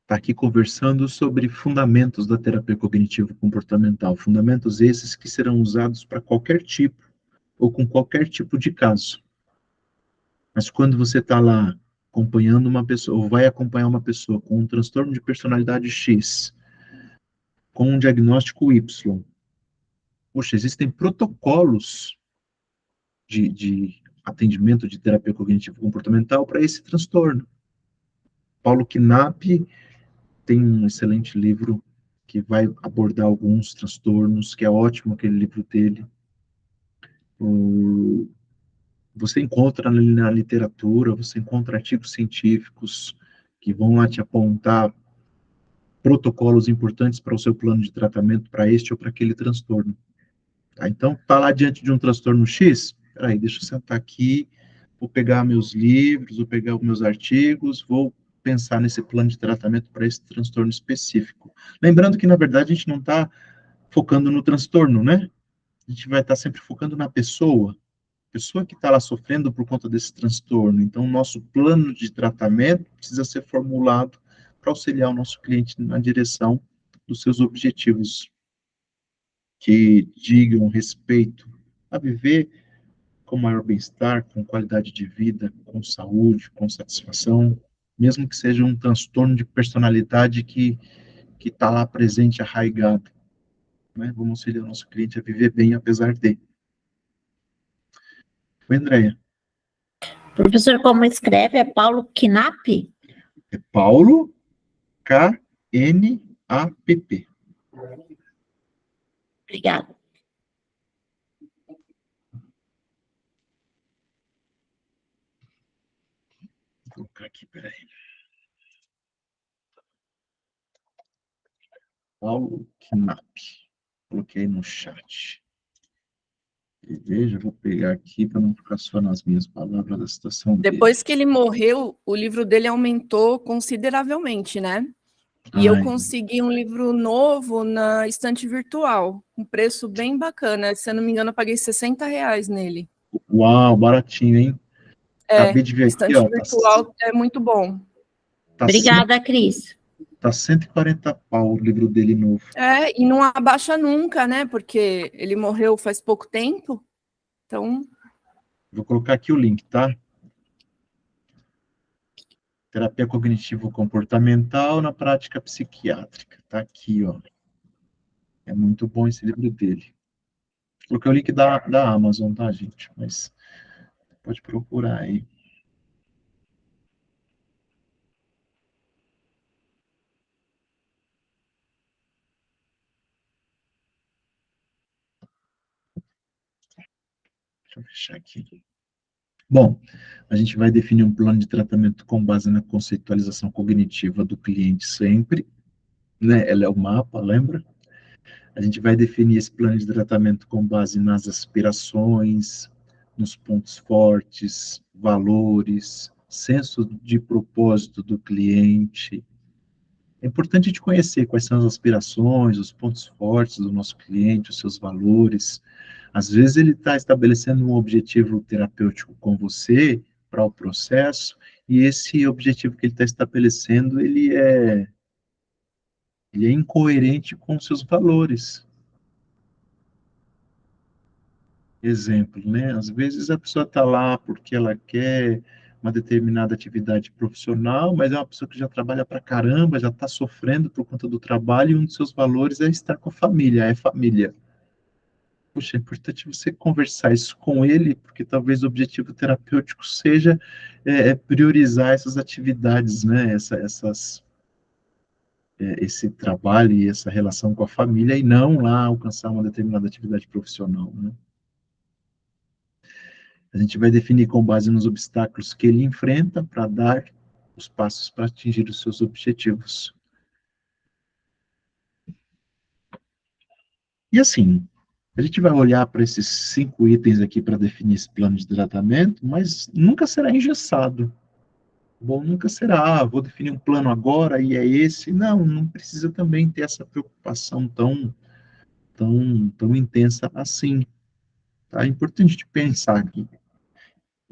aqui conversando sobre fundamentos da terapia cognitivo-comportamental, fundamentos esses que serão usados para qualquer tipo ou com qualquer tipo de caso. Mas quando você está lá acompanhando uma pessoa, ou vai acompanhar uma pessoa com um transtorno de personalidade X, com um diagnóstico Y, puxa, existem protocolos de atendimento de terapia cognitivo-comportamental para esse transtorno. Paulo Knapp tem um excelente livro que vai abordar alguns transtornos, que é ótimo aquele livro dele. Você encontra na literatura, você encontra artigos científicos que vão lá te apontar protocolos importantes para o seu plano de tratamento para este ou para aquele transtorno. Tá? Então, está lá diante de um transtorno X, peraí, deixa eu sentar aqui, vou pegar meus livros, vou pegar os meus artigos, vou pensar nesse plano de tratamento para esse transtorno específico. Lembrando que, na verdade, a gente não está focando no transtorno, né? A gente vai estar sempre focando na pessoa que está lá sofrendo por conta desse transtorno. Então, o nosso plano de tratamento precisa ser formulado para auxiliar o nosso cliente na direção dos seus objetivos, que digam respeito a viver com maior bem-estar, com qualidade de vida, com saúde, com satisfação, mesmo que seja um transtorno de personalidade que está lá presente, arraigado. Né? Vamos auxiliar o nosso cliente a viver bem, apesar de. Oi, Andréia. Professor, como escreve? É Paulo Knapp? É Paulo KNAPP. Obrigada. Vou colocar aqui, peraí. Paulo Knapp. Coloquei no chat. E veja, vou pegar aqui para não ficar só nas minhas palavras da citação dele. Depois que ele morreu, o livro dele aumentou consideravelmente, né? E eu consegui um livro novo na estante virtual, um preço bem bacana. Se eu não me engano, eu paguei R$60 nele. Uau, baratinho, hein? Acabei de ver aqui, ó. Virtual é muito bom. Obrigada, Cris. Tá 140 pau o livro dele novo. E não abaixa nunca, né? Porque ele morreu faz pouco tempo. Então... Vou colocar aqui o link, tá? Terapia cognitivo-comportamental na prática psiquiátrica. Tá aqui, ó. É muito bom esse livro dele. Coloquei o link da Amazon, tá, gente? Mas pode procurar aí. Deixa eu fechar aqui. Bom, a gente vai definir um plano de tratamento com base na conceitualização cognitiva do cliente sempre, né? Ela é o mapa, lembra? A gente vai definir esse plano de tratamento com base nas aspirações, nos pontos fortes, valores, senso de propósito do cliente. É importante a gente conhecer quais são as aspirações, os pontos fortes do nosso cliente, os seus valores. Às vezes ele está estabelecendo um objetivo terapêutico com você para o processo, e esse objetivo que ele está estabelecendo, ele é incoerente com seus valores. Exemplo, né? Às vezes a pessoa está lá porque ela quer uma determinada atividade profissional, mas é uma pessoa que já trabalha pra caramba, já está sofrendo por conta do trabalho, e um dos seus valores é estar com a família, é família. Poxa, é importante você conversar isso com ele, porque talvez o objetivo terapêutico seja priorizar essas atividades, né? Esse trabalho e essa relação com a família, e não lá alcançar uma determinada atividade profissional, né? A gente vai definir com base nos obstáculos que ele enfrenta para dar os passos para atingir os seus objetivos. E assim, a gente vai olhar para esses 5 itens aqui para definir esse plano de tratamento, mas nunca será engessado. Bom, nunca será, vou definir um plano agora e é esse. Não, não precisa também ter essa preocupação tão intensa assim. Tá? É importante a gente pensar aqui.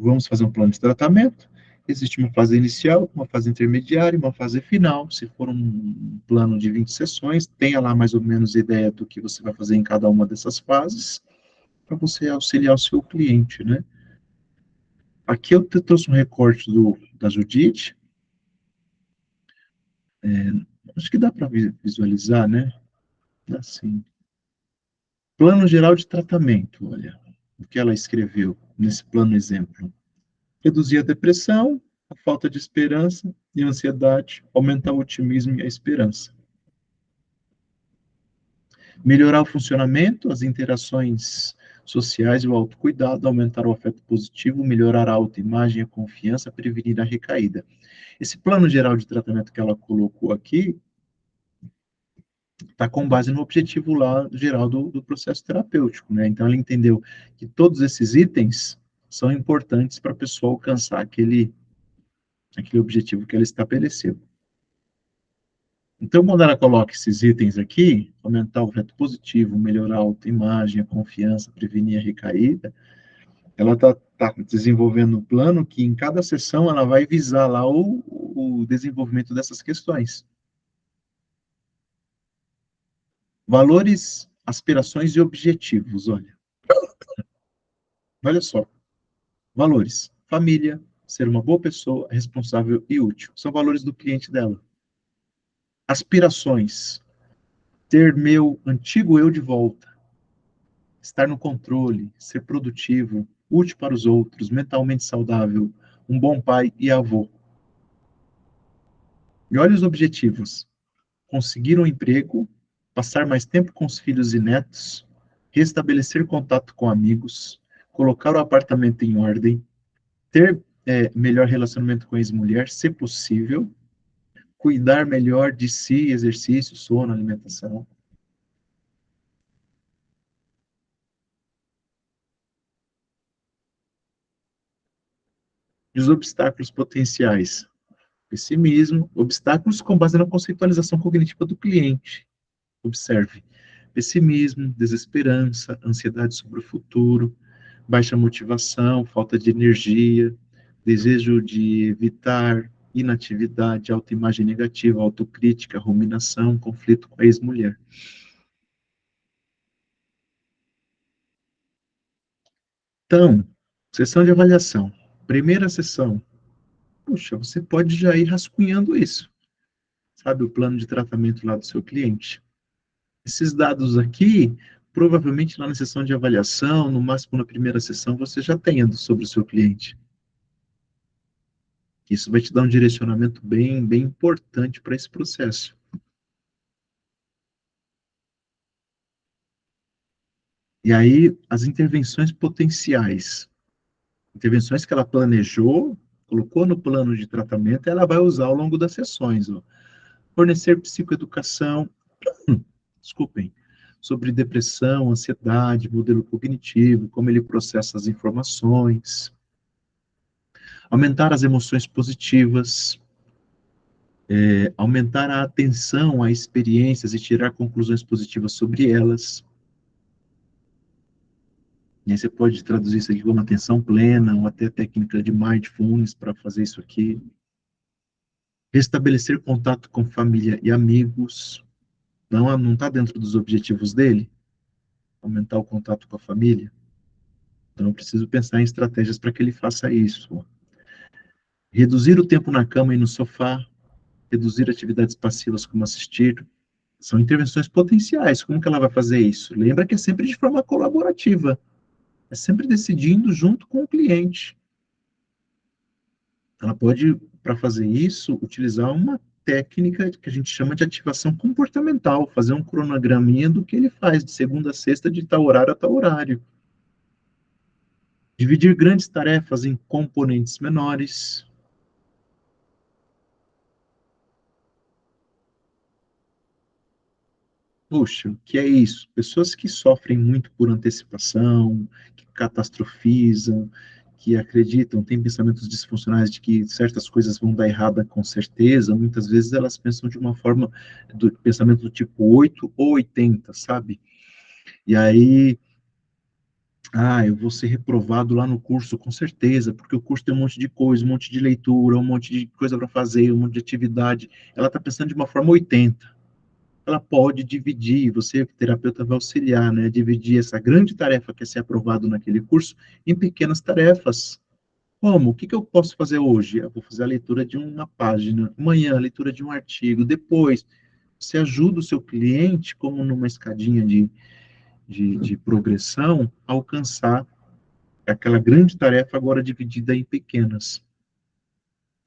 Vamos fazer um plano de tratamento. Existe uma fase inicial, uma fase intermediária e uma fase final. Se for um plano de 20 sessões, tenha lá mais ou menos ideia do que você vai fazer em cada uma dessas fases, para você auxiliar o seu cliente, né? Aqui eu trouxe um recorte da Judite. Acho que dá para visualizar, né? Assim. Plano geral de tratamento, olha, o que ela escreveu nesse plano exemplo. Reduzir a depressão, a falta de esperança e a ansiedade, aumentar o otimismo e a esperança. Melhorar o funcionamento, as interações sociais e o autocuidado, aumentar o afeto positivo, melhorar a autoimagem e a confiança, prevenir a recaída. Esse plano geral de tratamento que ela colocou aqui está com base no objetivo lá geral do processo terapêutico, né? Então ela entendeu que todos esses itens são importantes para a pessoa alcançar aquele objetivo que ela estabeleceu. Então, quando ela coloca esses itens aqui, aumentar o afeto positivo, melhorar a autoimagem, a confiança, prevenir a recaída, ela está desenvolvendo um plano que em cada sessão ela vai visar lá o desenvolvimento dessas questões. Valores, aspirações e objetivos, olha. Olha só. Valores, família, ser uma boa pessoa, responsável e útil. São valores do cliente dela. Aspirações, ter meu antigo eu de volta, estar no controle, ser produtivo, útil para os outros, mentalmente saudável, um bom pai e avô. E olha os objetivos, conseguir um emprego, passar mais tempo com os filhos e netos, restabelecer contato com amigos, colocar o apartamento em ordem, ter melhor relacionamento com a ex-mulher, se possível, cuidar melhor de si, exercício, sono, alimentação. E os obstáculos potenciais. Pessimismo, obstáculos com base na conceitualização cognitiva do cliente. Observe, pessimismo, desesperança, ansiedade sobre o futuro, baixa motivação, falta de energia, desejo de evitar, inatividade, autoimagem negativa, autocrítica, ruminação, conflito com a ex-mulher. Então, sessão de avaliação. Primeira sessão. Puxa, você pode já ir rascunhando isso. Sabe, o plano de tratamento lá do seu cliente. Esses dados aqui, provavelmente lá na sessão de avaliação, no máximo na primeira sessão, você já tem sobre o seu cliente. Isso vai te dar um direcionamento bem importante para esse processo. E aí, as intervenções potenciais. Intervenções que ela planejou, colocou no plano de tratamento, ela vai usar ao longo das sessões. Ó. Fornecer psicoeducação, desculpem, sobre depressão, ansiedade, modelo cognitivo, como ele processa as informações. Aumentar as emoções positivas, aumentar a atenção a experiências e tirar conclusões positivas sobre elas. E aí você pode traduzir isso aqui como atenção plena, ou até técnica de mindfulness para fazer isso aqui. Restabelecer contato com família e amigos. Não está dentro dos objetivos dele? Aumentar o contato com a família? Então eu preciso pensar em estratégias para que ele faça isso. Reduzir o tempo na cama e no sofá. Reduzir atividades passivas como assistir. São intervenções potenciais. Como que ela vai fazer isso? Lembra que é sempre de forma colaborativa. É sempre decidindo junto com o cliente. Ela pode, para fazer isso, utilizar uma técnica que a gente chama de ativação comportamental, fazer um cronograminha do que ele faz de segunda a sexta, de tal horário a tal horário. Dividir grandes tarefas em componentes menores. Puxa, o que é isso? Pessoas que sofrem muito por antecipação, que catastrofizam, que acreditam, têm pensamentos disfuncionais de que certas coisas vão dar errada com certeza, muitas vezes elas pensam de uma forma, do pensamento do tipo 8 ou 80, sabe? E aí, eu vou ser reprovado lá no curso, com certeza, porque o curso tem um monte de coisa, um monte de leitura, um monte de coisa para fazer, um monte de atividade. Ela está pensando de uma forma 80. Ela pode dividir, você, terapeuta, vai auxiliar, né? Dividir essa grande tarefa que é ser aprovado naquele curso em pequenas tarefas. Como? O que eu posso fazer hoje? Eu vou fazer a leitura de uma página, amanhã a leitura de um artigo, depois você ajuda o seu cliente, como numa escadinha de progressão, a alcançar aquela grande tarefa agora dividida em pequenas.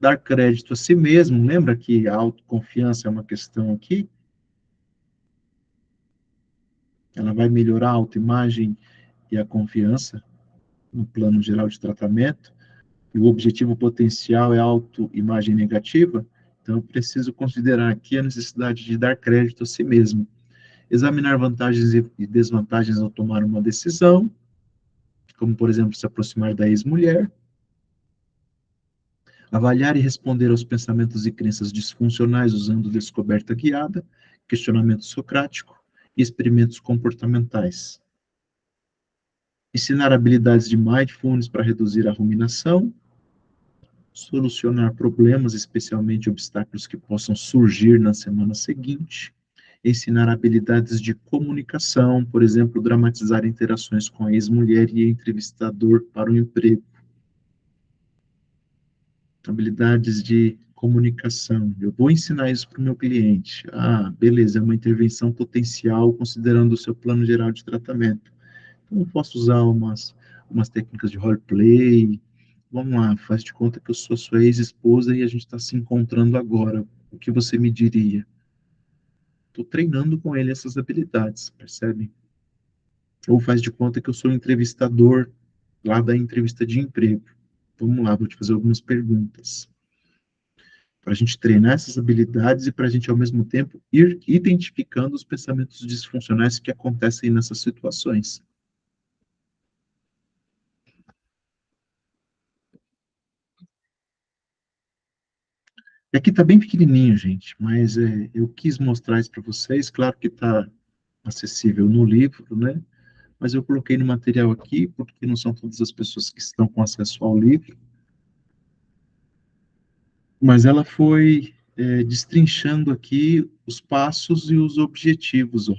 Dar crédito a si mesmo, lembra que a autoconfiança é uma questão aqui? Ela vai melhorar a autoimagem e a confiança no plano geral de tratamento, e o objetivo potencial é a autoimagem negativa, então eu preciso considerar aqui a necessidade de dar crédito a si mesmo. Examinar vantagens e desvantagens ao tomar uma decisão, como, por exemplo, se aproximar da ex-mulher. Avaliar e responder aos pensamentos e crenças disfuncionais usando descoberta guiada, questionamento socrático e experimentos comportamentais. Ensinar habilidades de mindfulness para reduzir a ruminação, solucionar problemas, especialmente obstáculos que possam surgir na semana seguinte, ensinar habilidades de comunicação, por exemplo, dramatizar interações com a ex-mulher e entrevistador para o emprego. Habilidades de comunicação. Eu vou ensinar isso para o meu cliente. Beleza, é uma intervenção potencial considerando o seu plano geral de tratamento. Então, eu posso usar umas técnicas de roleplay. Vamos lá, faz de conta que eu sou sua ex-esposa e a gente está se encontrando agora. O que você me diria? Estou treinando com ele essas habilidades, percebe? Ou faz de conta que eu sou o entrevistador lá da entrevista de emprego. Vamos lá, vou te fazer algumas perguntas. Para a gente treinar essas habilidades e para a gente, ao mesmo tempo, ir identificando os pensamentos disfuncionais que acontecem nessas situações. E aqui está bem pequenininho, gente, mas eu quis mostrar isso para vocês. Claro que está acessível no livro, né? Mas eu coloquei no material aqui, porque não são todas as pessoas que estão com acesso ao livro. Mas ela foi destrinchando aqui os passos e os objetivos. Ó.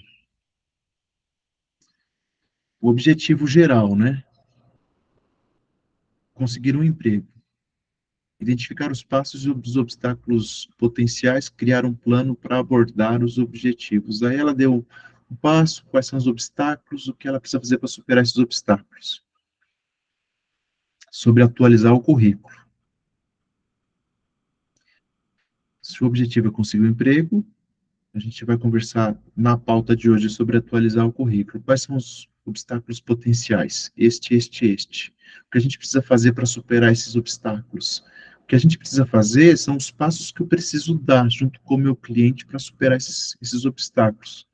O objetivo geral, né? Conseguir um emprego. Identificar os passos e os obstáculos potenciais, criar um plano para abordar os objetivos. Aí ela deu um passo, quais são os obstáculos, o que ela precisa fazer para superar esses obstáculos. Sobre atualizar o currículo. Se o objetivo é conseguir um emprego, a gente vai conversar na pauta de hoje sobre atualizar o currículo. Quais são os obstáculos potenciais? Este. O que a gente precisa fazer para superar esses obstáculos? O que a gente precisa fazer são os passos que eu preciso dar junto com o meu cliente para superar esses obstáculos.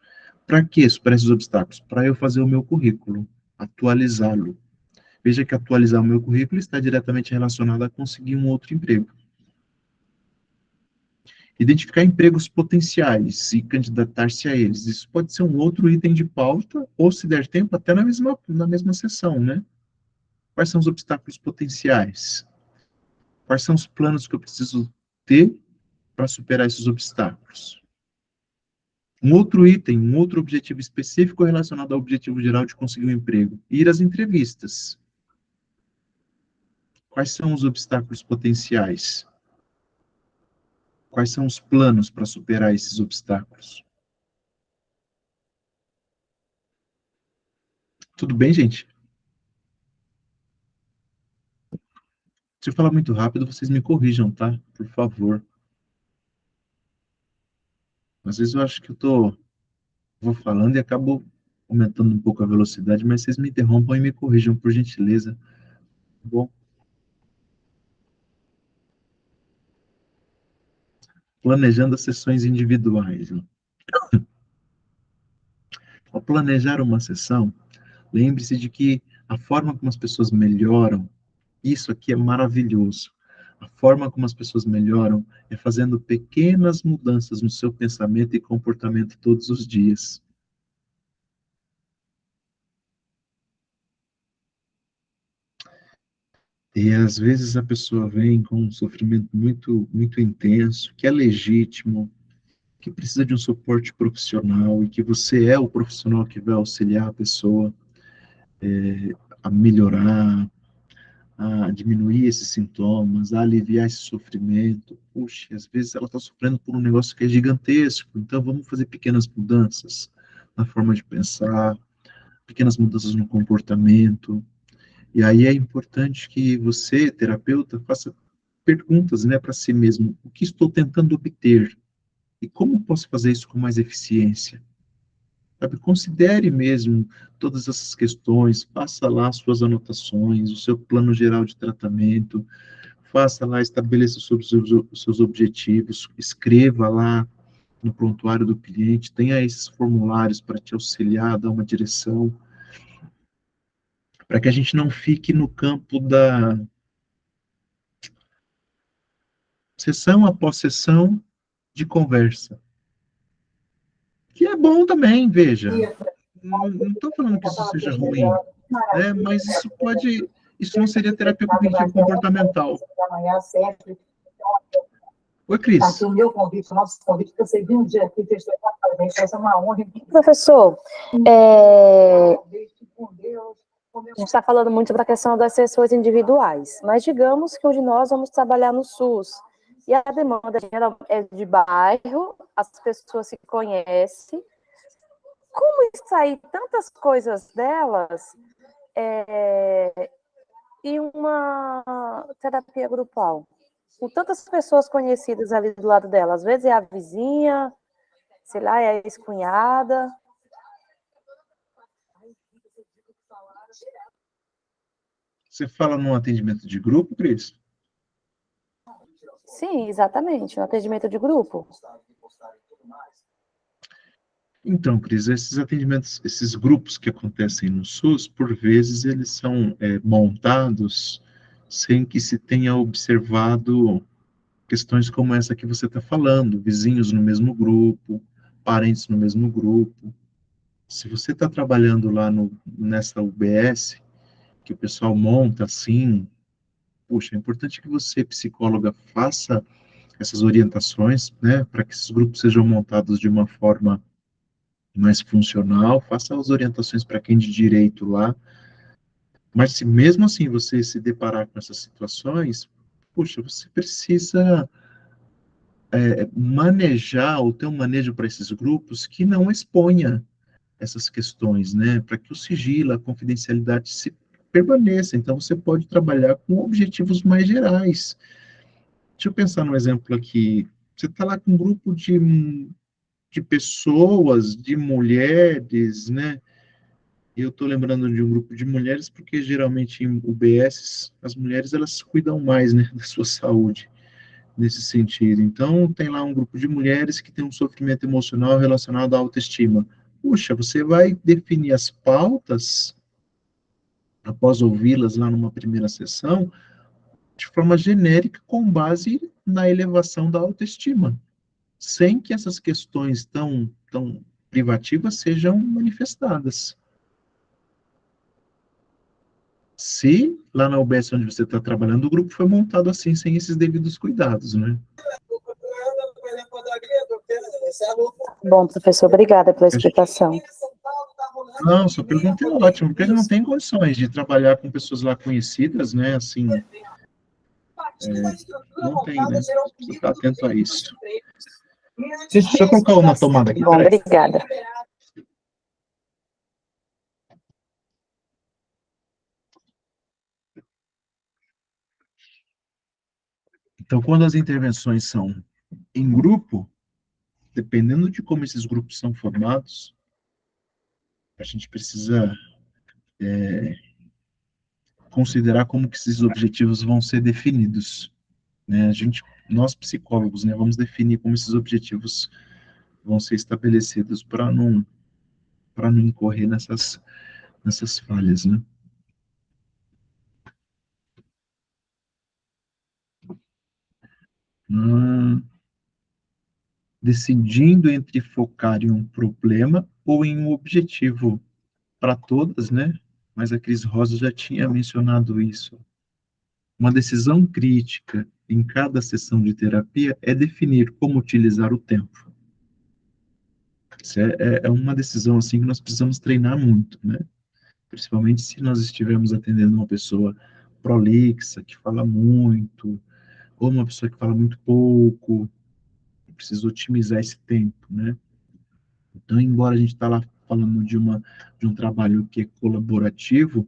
Para que superar esses obstáculos? Para eu fazer o meu currículo, atualizá-lo. Veja que atualizar o meu currículo está diretamente relacionado a conseguir um outro emprego. Identificar empregos potenciais e candidatar-se a eles. Isso pode ser um outro item de pauta, ou, se der tempo, até na mesma sessão, né? Quais são os obstáculos potenciais? Quais são os planos que eu preciso ter para superar esses obstáculos? Um outro item, um outro objetivo específico relacionado ao objetivo geral de conseguir um emprego. Ir às entrevistas. Quais são os obstáculos potenciais? Quais são os planos para superar esses obstáculos? Tudo bem, gente? Se eu falar muito rápido, vocês me corrijam, tá? Por favor. Às vezes eu acho que vou falando e acabo aumentando um pouco a velocidade, mas vocês me interrompam e me corrijam, por gentileza. Tá bom? Planejando as sessões individuais. Ao planejar uma sessão, lembre-se de que a forma como as pessoas melhoram, isso aqui é maravilhoso. A forma como as pessoas melhoram é fazendo pequenas mudanças no seu pensamento e comportamento todos os dias. E às vezes a pessoa vem com um sofrimento muito intenso, que é legítimo, que precisa de um suporte profissional e que você é o profissional que vai auxiliar a pessoa a melhorar, a diminuir esses sintomas, a aliviar esse sofrimento. Puxa, às vezes ela está sofrendo por um negócio que é gigantesco, então vamos fazer pequenas mudanças na forma de pensar, pequenas mudanças no comportamento. E aí é importante que você, terapeuta, faça perguntas, né, para si mesmo. O que estou tentando obter? E como posso fazer isso com mais eficiência? Sabe, considere mesmo todas essas questões, faça lá suas anotações, o seu plano geral de tratamento, faça lá, estabeleça os seus objetivos, escreva lá no prontuário do cliente, tenha esses formulários para te auxiliar, dar uma direção, para que a gente não fique no campo da sessão após sessão de conversa. Que é bom também, veja. Não estou falando que isso seja ruim, né? Mas isso não seria terapia cognitivo-comportamental. Oi, Cris. Aqui o meu convite, o nosso convite, que eu sei de um dia aqui, fez é uma honra. Professor, a gente está falando muito da questão das sessões individuais, mas digamos que hoje nós vamos trabalhar no SUS, e a demanda é de bairro, as pessoas se conhecem. Como extrair tantas coisas delas em uma terapia grupal? Com tantas pessoas conhecidas ali do lado dela, às vezes é a vizinha, sei lá, é a ex-cunhada. Você fala num atendimento de grupo, Cris? Sim, exatamente, no atendimento de grupo. Então, Cris, esses atendimentos, esses grupos que acontecem no SUS, por vezes eles são montados sem que se tenha observado questões como essa que você está falando, vizinhos no mesmo grupo, parentes no mesmo grupo. Se você está trabalhando lá nessa UBS, que o pessoal monta assim, puxa, é importante que você, psicóloga, faça essas orientações, né, para que esses grupos sejam montados de uma forma mais funcional, faça as orientações para quem de direito lá, mas se mesmo assim você se deparar com essas situações, puxa, você precisa manejar ou ter um manejo para esses grupos que não exponha essas questões, né, para que o sigilo, a confidencialidade se permaneça. Então você pode trabalhar com objetivos mais gerais. Deixa eu pensar num exemplo aqui. Você está lá com um grupo de pessoas, de mulheres, né? Eu estou lembrando de um grupo de mulheres porque geralmente em UBS as mulheres elas cuidam mais, né, da sua saúde nesse sentido. Então tem lá um grupo de mulheres que tem um sofrimento emocional relacionado à autoestima. Puxa, você vai definir as pautas após ouvi-las lá numa primeira sessão de forma genérica com base na elevação da autoestima, sem que essas questões tão privativas sejam manifestadas. Se lá na UBS onde você está trabalhando, o grupo foi montado assim, sem esses devidos cuidados, né? Bom, professor, obrigada pela explicação. Não, sua pergunta é ótima, porque ele não tem condições de trabalhar com pessoas lá conhecidas, né? Assim, não tem, né? Você está atento a isso. Deixa eu colocar uma tomada aqui. Bom, obrigada. Então, quando as intervenções são em grupo, dependendo de como esses grupos são formados, a gente precisa considerar como que esses objetivos vão ser definidos, né? Nós psicólogos, né, vamos definir como esses objetivos vão ser estabelecidos para não incorrer nessas falhas, né? Decidindo entre focar em um problema ou em um objetivo para todas, né? Mas a Cris Rosa já tinha mencionado isso. Uma decisão crítica em cada sessão de terapia é definir como utilizar o tempo. Isso é uma decisão assim que nós precisamos treinar muito, né? Principalmente se nós estivermos atendendo uma pessoa prolixa, que fala muito, ou uma pessoa que fala muito pouco, precisa otimizar esse tempo, né? Então, embora a gente está lá falando de um trabalho que é colaborativo,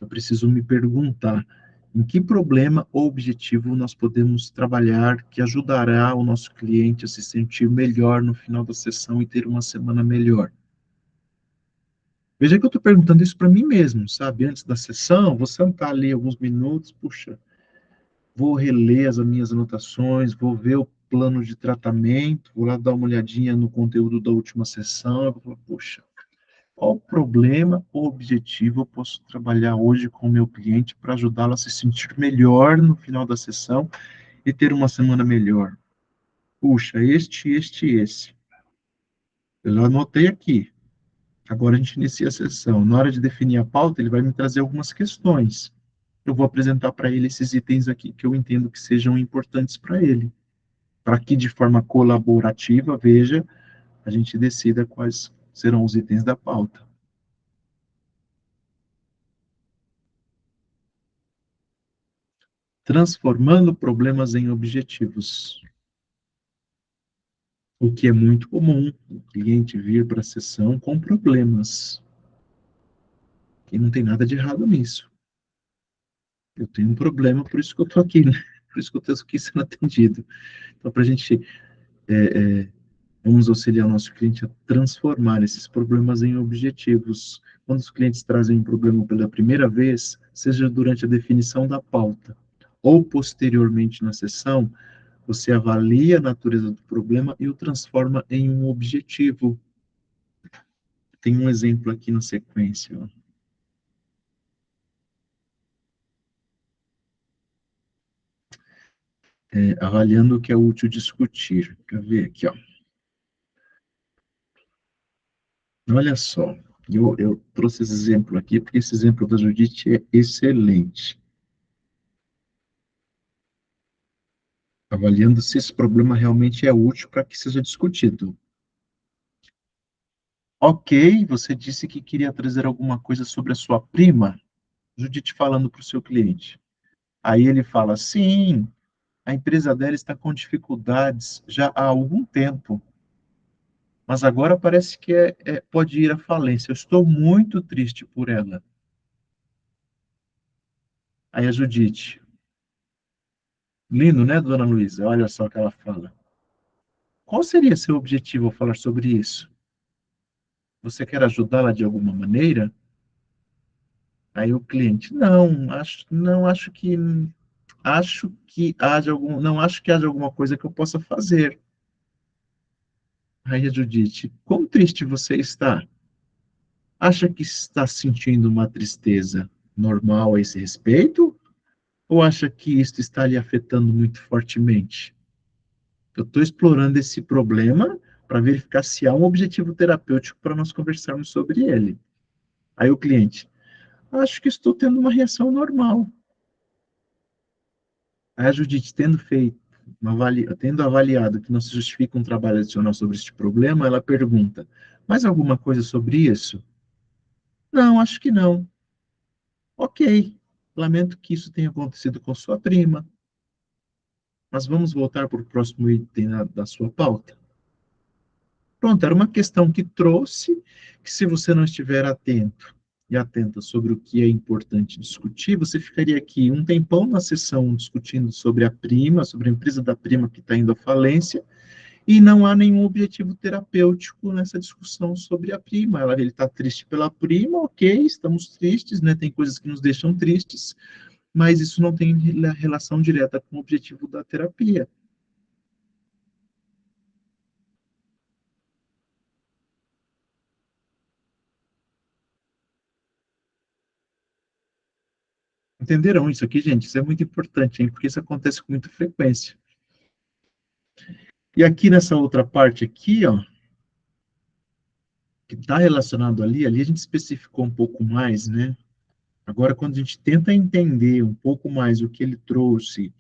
eu preciso me perguntar em que problema ou objetivo nós podemos trabalhar que ajudará o nosso cliente a se sentir melhor no final da sessão e ter uma semana melhor. Veja que eu estou perguntando isso para mim mesmo, sabe? Antes da sessão, vou sentar ali alguns minutos, puxa, vou reler as minhas anotações, vou ver o plano de tratamento, vou lá dar uma olhadinha no conteúdo da última sessão, eu vou falar, puxa, qual problema ou objetivo eu posso trabalhar hoje com o meu cliente para ajudá-lo a se sentir melhor no final da sessão e ter uma semana melhor? Puxa, esse. Eu anotei aqui. Agora a gente inicia a sessão. Na hora de definir a pauta, ele vai me trazer algumas questões. Eu vou apresentar para ele esses itens aqui que eu entendo que sejam importantes para ele. Para que, de forma colaborativa, veja, a gente decida quais serão os itens da pauta. Transformando problemas em objetivos. O que é muito comum, o cliente vir para a sessão com problemas. E não tem nada de errado nisso. Eu tenho um problema, por isso que eu estou aqui, né? Por isso que eu estou aqui sendo atendido. Então, para a gente Vamos auxiliar o nosso cliente a transformar esses problemas em objetivos. Quando os clientes trazem um problema pela primeira vez, seja durante a definição da pauta ou posteriormente na sessão, você avalia a natureza do problema e o transforma em um objetivo. Tem um exemplo aqui na sequência. Ó. Avaliando o que é útil discutir. Quer ver aqui, ó. Olha só, eu trouxe esse exemplo aqui, porque esse exemplo da Judite é excelente. Avaliando se esse problema realmente é útil para que seja discutido. Ok, você disse que queria trazer alguma coisa sobre a sua prima, Judite falando para o seu cliente. Aí ele fala, sim, a empresa dela está com dificuldades já há algum tempo, mas agora parece que pode ir à falência. Eu estou muito triste por ela. Aí a Judite, lindo, né, dona Luísa? Olha só o que ela fala. Qual seria seu objetivo ao falar sobre isso? Você quer ajudá-la de alguma maneira? Aí o cliente, não acho que haja alguma coisa que eu possa fazer. Aí a Judite, quão triste você está? Acha que está sentindo uma tristeza normal a esse respeito? Ou acha que isso está lhe afetando muito fortemente? Eu estou explorando esse problema para verificar se há um objetivo terapêutico para nós conversarmos sobre ele. Aí o cliente, acho que estou tendo uma reação normal. Aí a Judite, tendo avaliado que não se justifica um trabalho adicional sobre este problema, ela pergunta, mais alguma coisa sobre isso? Não, acho que não. Ok, lamento que isso tenha acontecido com sua prima, mas vamos voltar para o próximo item da sua pauta. Pronto, era uma questão que trouxe, que se você não estiver atento e atenta sobre o que é importante discutir, você ficaria aqui um tempão na sessão discutindo sobre a prima, sobre a empresa da prima que está indo à falência, e não há nenhum objetivo terapêutico nessa discussão sobre a prima. Ele está triste pela prima, ok, estamos tristes, né? Tem coisas que nos deixam tristes, mas isso não tem relação direta com o objetivo da terapia. Entenderam isso aqui, gente? Isso é muito importante, hein? Porque isso acontece com muita frequência. E aqui nessa outra parte aqui, ó, que está relacionado ali a gente especificou um pouco mais, né? Agora, quando a gente tenta entender um pouco mais o que ele trouxe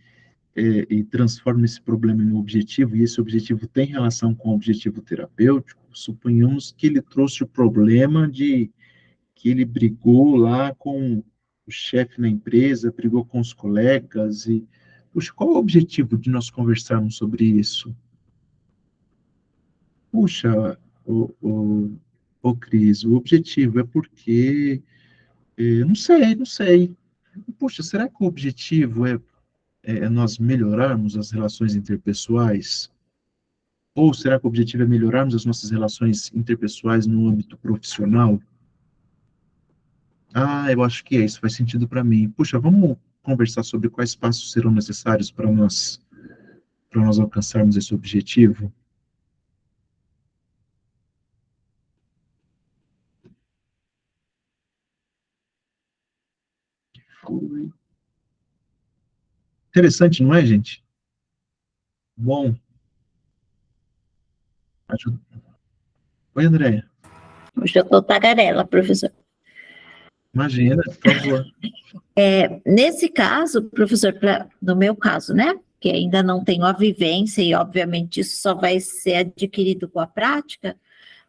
e transforma esse problema em um objetivo, e esse objetivo tem relação com o objetivo terapêutico, suponhamos que ele trouxe o problema de que ele brigou lá com o chefe na empresa, brigou com os colegas, e, puxa, qual é o objetivo de nós conversarmos sobre isso? Puxa, o Cris, o objetivo é porque, não sei. Puxa, será que o objetivo é nós melhorarmos as relações interpessoais? Ou será que o objetivo é melhorarmos as nossas relações interpessoais no âmbito profissional? Ah, eu acho que isso faz sentido para mim. Puxa, vamos conversar sobre quais passos serão necessários para nós alcançarmos esse objetivo? Foi. Interessante, não é, gente? Bom, ajuda. Oi, Andréia. Hoje eu estou tagarela, professor. Imagina, por favor. Nesse caso, professor, no meu caso, né? Que ainda não tenho a vivência e, obviamente, isso só vai ser adquirido com a prática,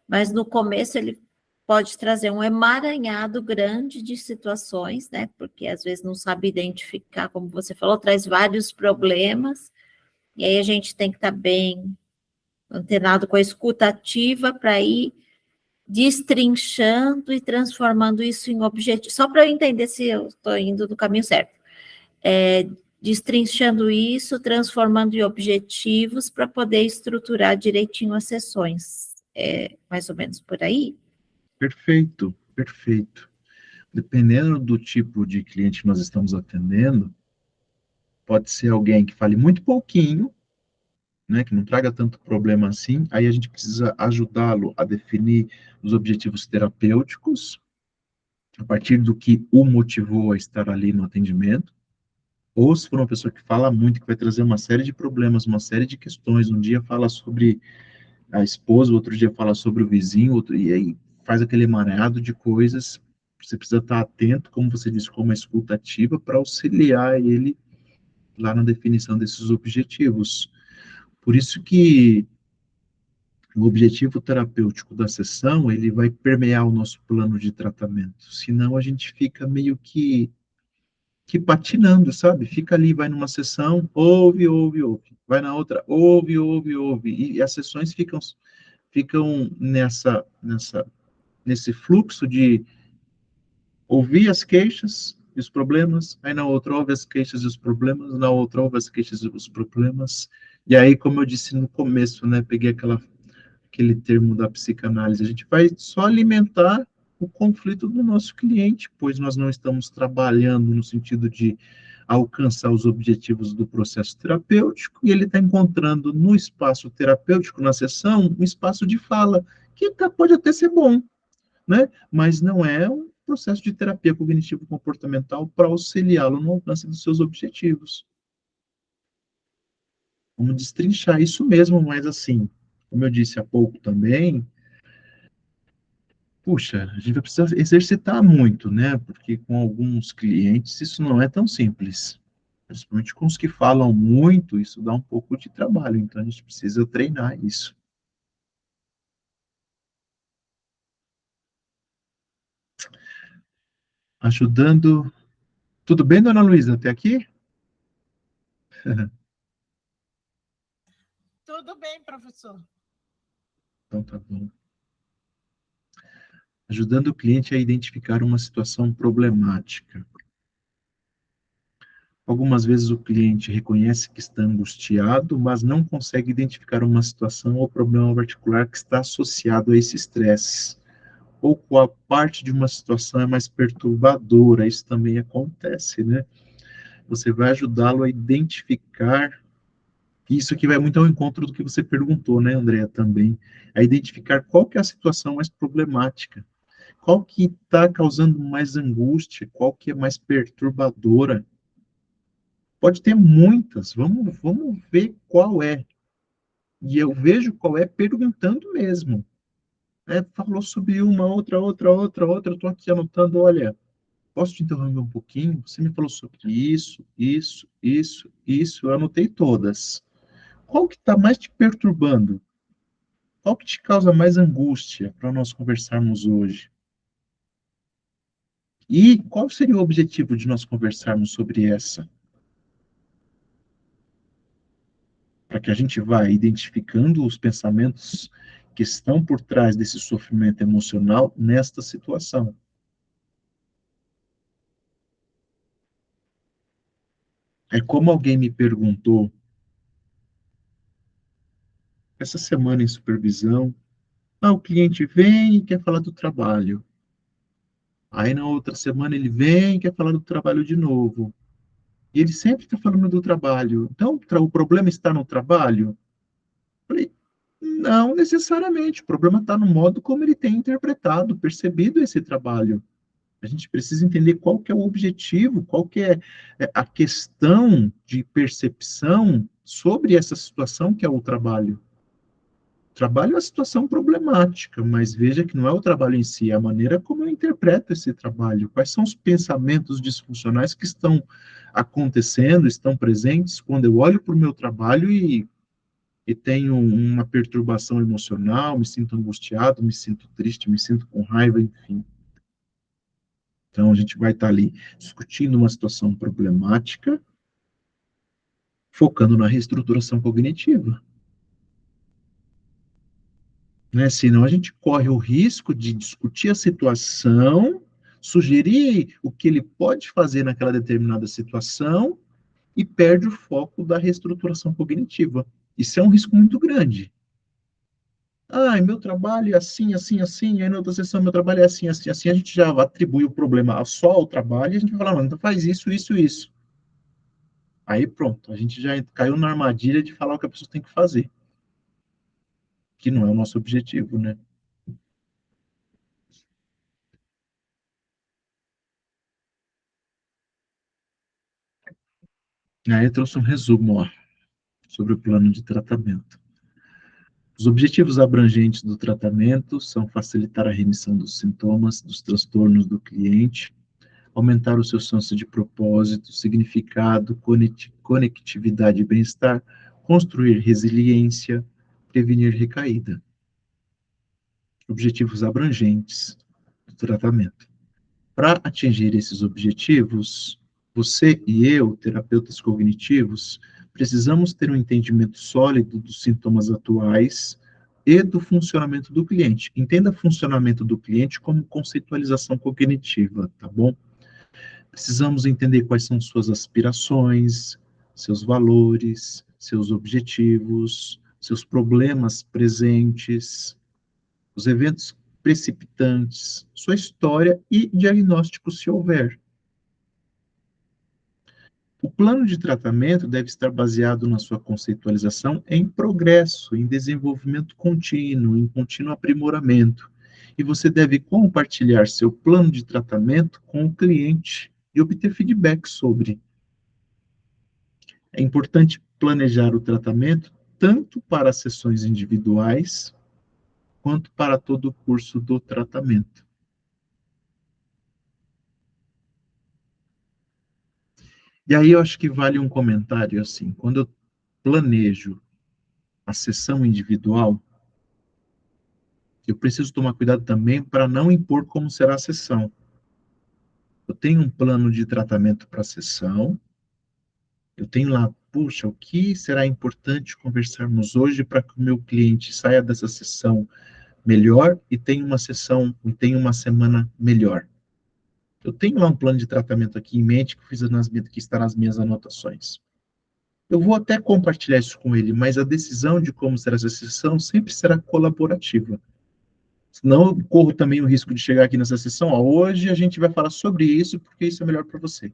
mas no começo ele pode trazer um emaranhado grande de situações, né? Porque às vezes não sabe identificar, como você falou, traz vários problemas, e aí a gente tem que estar bem antenado com a escuta ativa para ir destrinchando e transformando isso em objetivo, só para eu entender se eu estou indo no caminho certo. destrinchando isso, transformando em objetivos para poder estruturar direitinho as sessões. É mais ou menos por aí? Perfeito, perfeito. Dependendo do tipo de cliente que nós estamos atendendo, pode ser alguém que fale muito pouquinho, né, que não traga tanto problema assim, aí a gente precisa ajudá-lo a definir os objetivos terapêuticos, a partir do que o motivou a estar ali no atendimento, ou se for uma pessoa que fala muito, que vai trazer uma série de problemas, uma série de questões, um dia fala sobre a esposa, outro dia fala sobre o vizinho, e aí faz aquele emaranhado de coisas, você precisa estar atento, como você disse, com uma escuta ativa, para auxiliar ele lá na definição desses objetivos. Por isso que o objetivo terapêutico da sessão, ele vai permear o nosso plano de tratamento, senão a gente fica meio que patinando, sabe? Fica ali, vai numa sessão, ouve, ouve, ouve, vai na outra, ouve, ouve, ouve, e as sessões ficam nesse fluxo de ouvir as queixas e os problemas, aí na outra ouve as queixas e os problemas, na outra ouve as queixas e os problemas, e aí, como eu disse no começo, né, peguei aquele termo da psicanálise, a gente vai só alimentar o conflito do nosso cliente, pois nós não estamos trabalhando no sentido de alcançar os objetivos do processo terapêutico, e ele está encontrando no espaço terapêutico, na sessão, um espaço de fala, que pode até ser bom, né? Mas não é um processo de terapia cognitivo-comportamental para auxiliá-lo no alcance dos seus objetivos. Vamos destrinchar isso mesmo, mas assim, como eu disse há pouco também, puxa, a gente vai precisar exercitar muito, né? Porque com alguns clientes isso não é tão simples. Principalmente com os que falam muito, isso dá um pouco de trabalho, então a gente precisa treinar isso. Ajudando. Tudo bem, dona Luísa, até aqui? Tudo bem, professor. Então tá bom. Ajudando o cliente a identificar uma situação problemática. Algumas vezes o cliente reconhece que está angustiado, mas não consegue identificar uma situação ou problema particular que está associado a esse estresse. Ou qual parte de uma situação é mais perturbadora, isso também acontece, né? Você vai ajudá-lo a identificar, isso aqui vai muito ao encontro do que você perguntou, né, Andréa, também, a identificar qual que é a situação mais problemática, qual que está causando mais angústia, qual que é mais perturbadora. Pode ter muitas, vamos ver qual é. E eu vejo qual é perguntando mesmo. Falou sobre uma, outra, eu estou aqui anotando, olha, posso te interromper um pouquinho? Você me falou sobre isso, eu anotei todas. Qual que está mais te perturbando? Qual que te causa mais angústia para nós conversarmos hoje? E qual seria o objetivo de nós conversarmos sobre essa? Para que a gente vá identificando os pensamentos que estão por trás desse sofrimento emocional nesta situação. É como alguém me perguntou essa semana em supervisão, o cliente vem e quer falar do trabalho. Aí na outra semana ele vem e quer falar do trabalho de novo. E ele sempre está falando do trabalho. Então, o problema está no trabalho? Eu falei, não necessariamente. O problema está no modo como ele tem interpretado, percebido esse trabalho. A gente precisa entender qual que é o objetivo, qual que é a questão de percepção sobre essa situação que é o trabalho. O trabalho é uma situação problemática, mas veja que não é o trabalho em si, é a maneira como eu interpreto esse trabalho. Quais são os pensamentos disfuncionais que estão acontecendo, estão presentes quando eu olho para o meu trabalho e tenho uma perturbação emocional, me sinto angustiado, me sinto triste, me sinto com raiva, enfim. Então, a gente vai estar ali discutindo uma situação problemática, focando na reestruturação cognitiva. Né? Senão, a gente corre o risco de discutir a situação, sugerir o que ele pode fazer naquela determinada situação, e perde o foco da reestruturação cognitiva. Isso é um risco muito grande. Ah, meu trabalho é assim, assim, assim, aí na outra sessão meu trabalho é assim, assim, assim, a gente já atribui o problema só ao trabalho e a gente vai falar, não, então faz isso, isso, isso. Aí pronto, a gente já caiu na armadilha de falar o que a pessoa tem que fazer, que não é o nosso objetivo, né? Aí eu trouxe um resumo, ó, sobre o plano de tratamento. Os objetivos abrangentes do tratamento são facilitar a remissão dos sintomas, dos transtornos do cliente, aumentar o seu senso de propósito, significado, conectividade e bem-estar, construir resiliência, prevenir recaída. Objetivos abrangentes do tratamento. Para atingir esses objetivos, você e eu, terapeutas cognitivos, precisamos ter um entendimento sólido dos sintomas atuais e do funcionamento do cliente. Entenda funcionamento do cliente como conceitualização cognitiva, tá bom? Precisamos entender quais são suas aspirações, seus valores, seus objetivos, seus problemas presentes, os eventos precipitantes, sua história e diagnóstico, se houver. O plano de tratamento deve estar baseado na sua conceitualização em progresso, em desenvolvimento contínuo, em contínuo aprimoramento. E você deve compartilhar seu plano de tratamento com o cliente e obter feedback sobre. É importante planejar o tratamento tanto para sessões individuais quanto para todo o curso do tratamento. E aí eu acho que vale um comentário assim, quando eu planejo a sessão individual, eu preciso tomar cuidado também para não impor como será a sessão. Eu tenho um plano de tratamento para a sessão, eu tenho lá, puxa, o que será importante conversarmos hoje para que o meu cliente saia dessa sessão melhor e tenha uma sessão, e tenha uma semana melhor. Eu tenho lá um plano de tratamento aqui em mente que está nas minhas anotações. Eu vou até compartilhar isso com ele, mas a decisão de como será essa sessão sempre será colaborativa. Senão eu corro também o risco de chegar aqui nessa sessão, ó, hoje a gente vai falar sobre isso, porque isso é melhor para você.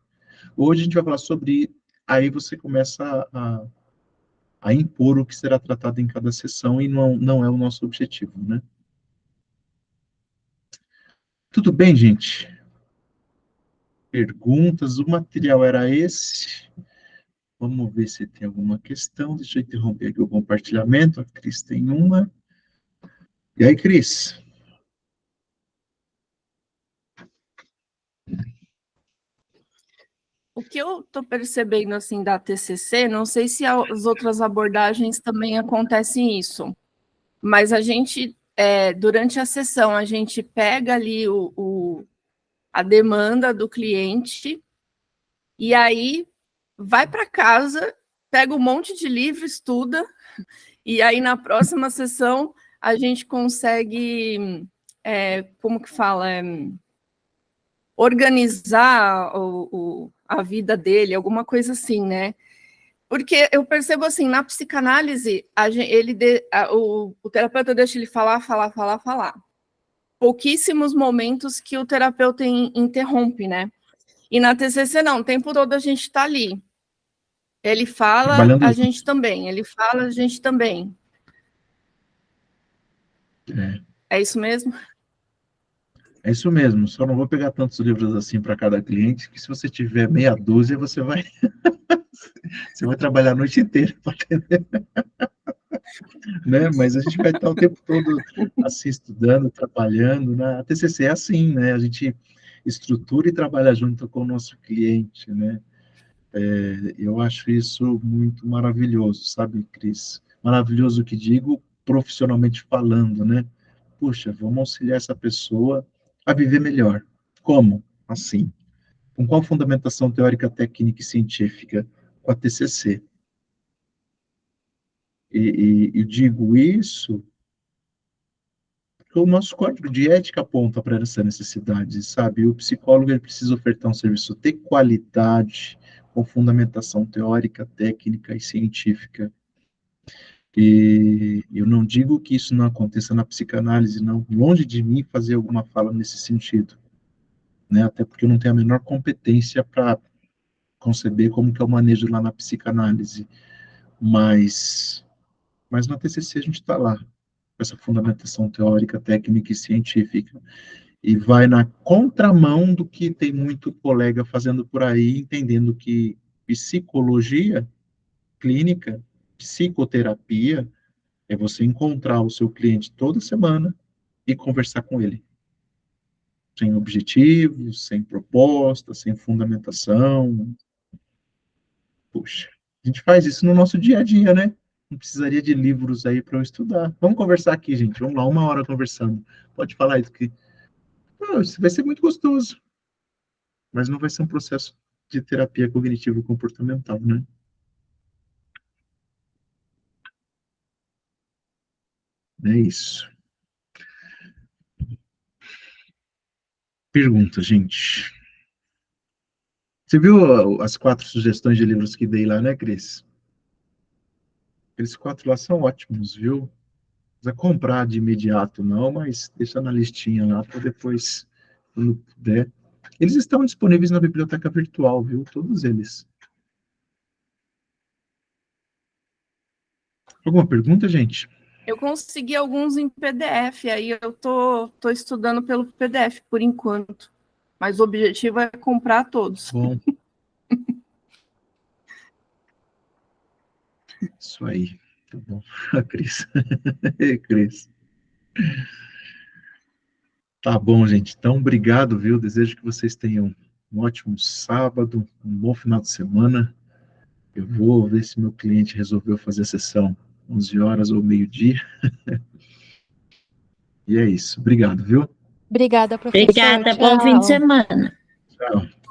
Hoje a gente vai falar sobre... Aí você começa a impor o que será tratado em cada sessão e não é o nosso objetivo, né? Tudo bem, gente? Perguntas, o material era esse. Vamos ver se tem alguma questão. Deixa eu interromper aqui o compartilhamento. A Cris tem uma. E aí, Cris? O que eu estou percebendo assim da TCC, não sei se as outras abordagens também acontecem isso, mas a gente, durante a sessão, a gente pega ali a demanda do cliente e aí vai para casa, pega um monte de livro, estuda, e aí na próxima sessão a gente consegue, como que fala, organizar a vida dele, alguma coisa assim, né? Porque eu percebo assim, na psicanálise, o terapeuta deixa ele falar. Pouquíssimos momentos que o terapeuta interrompe, né? E na TCC não, o tempo todo a gente está ali. Ele fala, a gente também. Ele fala, a gente também. É isso mesmo? É isso mesmo, só não vou pegar tantos livros assim para cada cliente, que se você tiver meia dúzia, você vai trabalhar a noite inteira para atender. Né? Mas a gente vai estar o tempo todo assim, estudando, trabalhando, né? A TCC é assim, né? A gente estrutura e trabalha junto com o nosso cliente, né? Eu acho isso muito maravilhoso, sabe, Cris? Maravilhoso que digo, profissionalmente falando, né? Puxa, vamos auxiliar essa pessoa a viver melhor. Como? Assim. Com qual fundamentação teórica, técnica e científica? Com a TCC. E digo isso porque o nosso código de ética aponta para essa necessidade, sabe? O psicólogo ele precisa ofertar um serviço de qualidade, com fundamentação teórica, técnica e científica. E eu não digo que isso não aconteça na psicanálise, não, longe de mim fazer alguma fala nesse sentido, né? Até porque eu não tenho a menor competência para conceber como que é o manejo lá na psicanálise, mas na TCC a gente está lá, com essa fundamentação teórica, técnica e científica, e vai na contramão do que tem muito colega fazendo por aí, entendendo que psicologia clínica, psicoterapia, é você encontrar o seu cliente toda semana e conversar com ele. Sem objetivos, sem proposta, sem fundamentação. Puxa, a gente faz isso no nosso dia a dia, né? Não precisaria de livros aí para eu estudar. Vamos conversar aqui, gente. Vamos lá, 1 hora conversando. Pode falar isso que... isso vai ser muito gostoso. Mas não vai ser um processo de terapia cognitivo-comportamental, né? É isso. Pergunta, gente. Você viu as 4 sugestões de livros que dei lá, né, Cris? Aqueles 4 lá são ótimos, viu? Não precisa comprar de imediato, não, mas deixa na listinha lá para depois, quando puder. Eles estão disponíveis na biblioteca virtual, viu? Todos eles. Alguma pergunta, gente? Eu consegui alguns em PDF, aí eu tô estudando pelo PDF por enquanto. Mas o objetivo é comprar todos. Bom. Isso aí. Tá bom. A Cris. Cris. Tá bom, gente. Então, obrigado, viu? Desejo que vocês tenham um ótimo sábado, um bom final de semana. Eu vou ver se meu cliente resolveu fazer a sessão 11 horas ou meio-dia. E é isso. Obrigado, viu? Obrigada, professor. Obrigada, bom fim de Tchau. semana. Tchau.